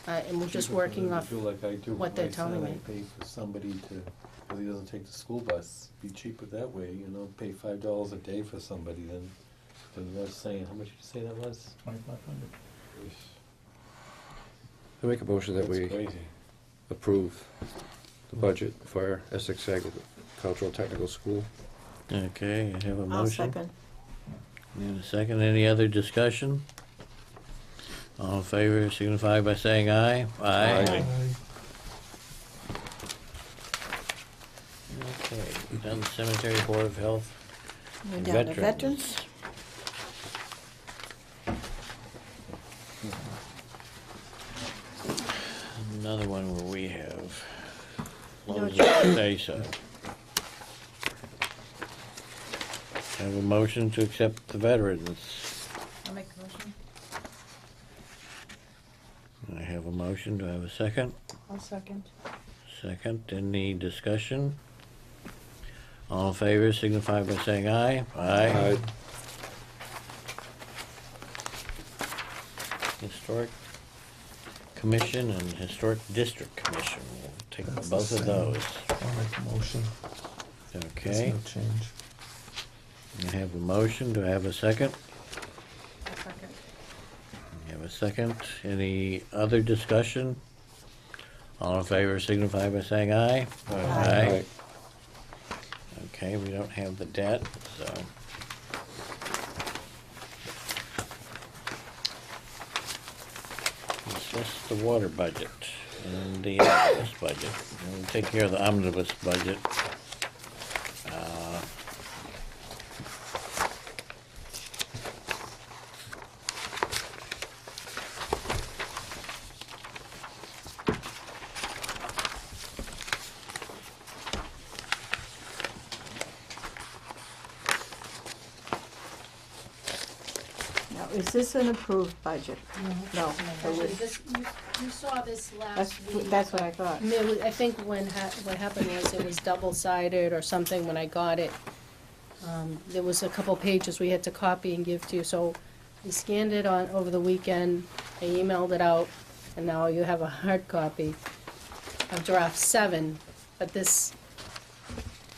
and we're just working off Do like I do what with they're my telling son, me. I pay for somebody to, because he doesn't take the school bus, be cheaper that way, pay $5 a day for somebody then that's saying, how much did you say that was? 2,500. I make a motion that That's we crazy. approve the budget for Essex Agricultural Technical School. Okay, I have a I'll motion. second. And a second, any other discussion? All in favor signify by saying aye. Aye. Okay, done the Cemetery Board of Health. We're down to veterans. Another one where we have No loads choice. to say so. Have a motion to accept the veterans. I'll make the motion. I have a motion, do I have a second? I'll second. Second, any discussion? All in favor signify by saying aye. Aye. Historic Commission and Historic District Commission, we'll take That's both the of same. those. I'll make a motion. There's Okay, no change. I have a motion, do I have a second? I'll second. I have a second, any other discussion? All in favor signify by saying aye. Aye. Okay, we don't have the debt, so. It's just the water budget and the omnibus budget. We'll take care of the omnibus budget. Now, is this an approved budget? No. it Actually, was- you saw this last week. That's what I thought. I think what happened was it was double-sided or something when I got it. There was a couple pages we had to copy and give to you, so we scanned it over the weekend, I emailed it out, and now you have a hard copy of draft 7, but this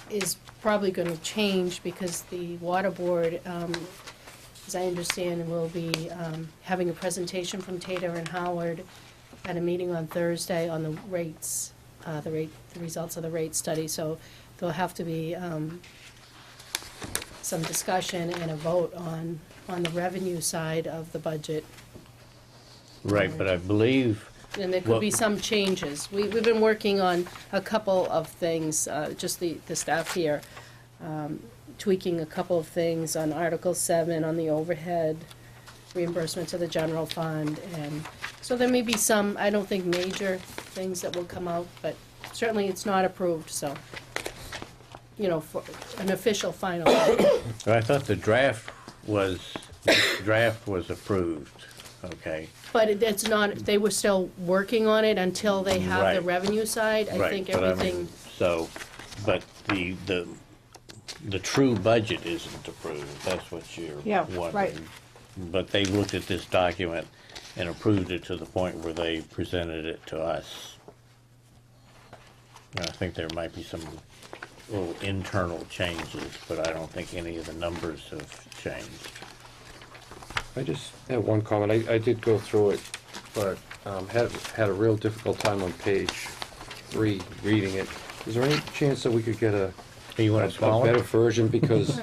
is probably gonna change because the water board, as I understand, we'll be having a presentation from Tater and Howard at a meeting on Thursday on the rates, the results of the rate study. So there'll have to be some discussion and a vote on the revenue side of the budget. Right, but I believe, And there could be Well- some changes. We've been working on a couple of things, just the staff here, tweaking a couple of things on Article 7, on the overhead, reimbursement to the general fund, and so there may be some, I don't think major things that will come out, but certainly it's not approved, so, you know, for an official final. I thought the draft was approved, okay? But it's not, they were still working on it until they have the Right. revenue side. I Right, think but I mean, everything, So, but the true budget isn't approved, that's what you're Yeah, wondering. right. But they looked at this document and approved it to the point where they presented it to us. And I think there might be some little internal changes, but I don't think any of the numbers have changed. I just have one comment. I did go through it, but had a real difficult time on page 3 reading it. Is there any chance that we could get a You want it a smaller? better version? Because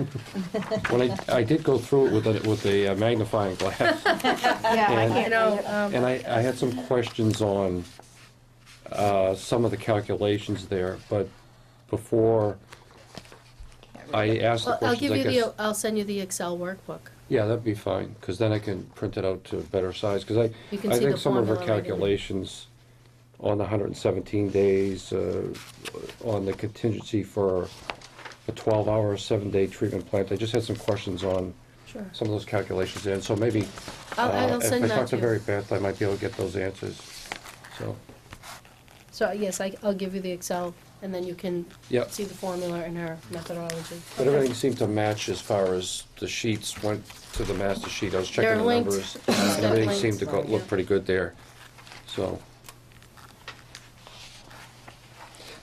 when I did go through it with a magnifying glass, and, you know, and I had some questions on some of the calculations there, but before I asked the well, I'll questions, give I you guess. I'll send you the Excel workbook. Yeah, that'd be fine, because then I can print it out to a better size, because You can I see think the some of our formula right in there. calculations on the 117 days, on the contingency for a 12-hour, 7-day treatment plant, I just had some questions on Sure. some of those calculations, and so maybe, I'll send if I that talk to to Mary you. Beth, I might be able to get those answers, so, So, yes, I'll give you the Excel, and then you can Yep. see the formula and our methodology. but everything seemed to match as far as the sheets went to the master sheet, I was They're checking the linked. numbers, They're and everything linked, seemed to yeah. look pretty good there, so.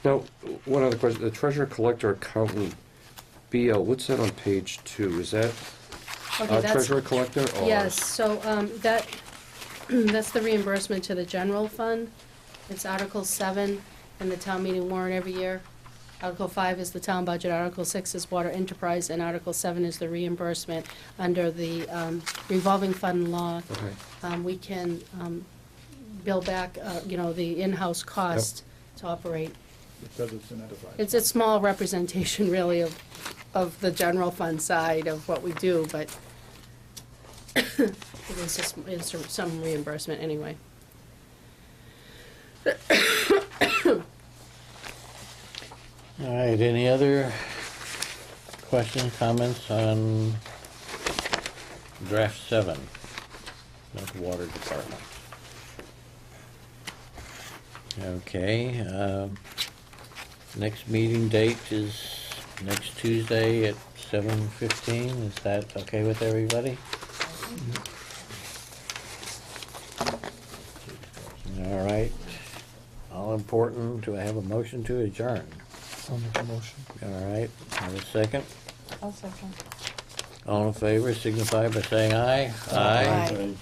Now, one other question, the treasurer collector accountant, BL, what's that on page 2? Is that Okay, our that's- treasurer collector, or? Yes, so that, that's the reimbursement to the general fund. It's Article 7 in the town meeting warrant every year. Article 5 is the town budget, Article 6 is water enterprise, and Article 7 is the reimbursement under the revolving fund law. Okay, We can bill back, you know, the in-house cost to operate. Because it's an enterprise. It's a small representation, really, of the general fund side of what we do, but it is just, it's some reimbursement anyway. All right, any other questions, comments on draft 7, of the water department? Okay, next meeting date is next Tuesday at 7:15. Is that okay with everybody? All right. All important, do I have a motion to adjourn? I'll make a motion. All right, have a second? I'll second. All in favor signify by saying aye. Aye. Right.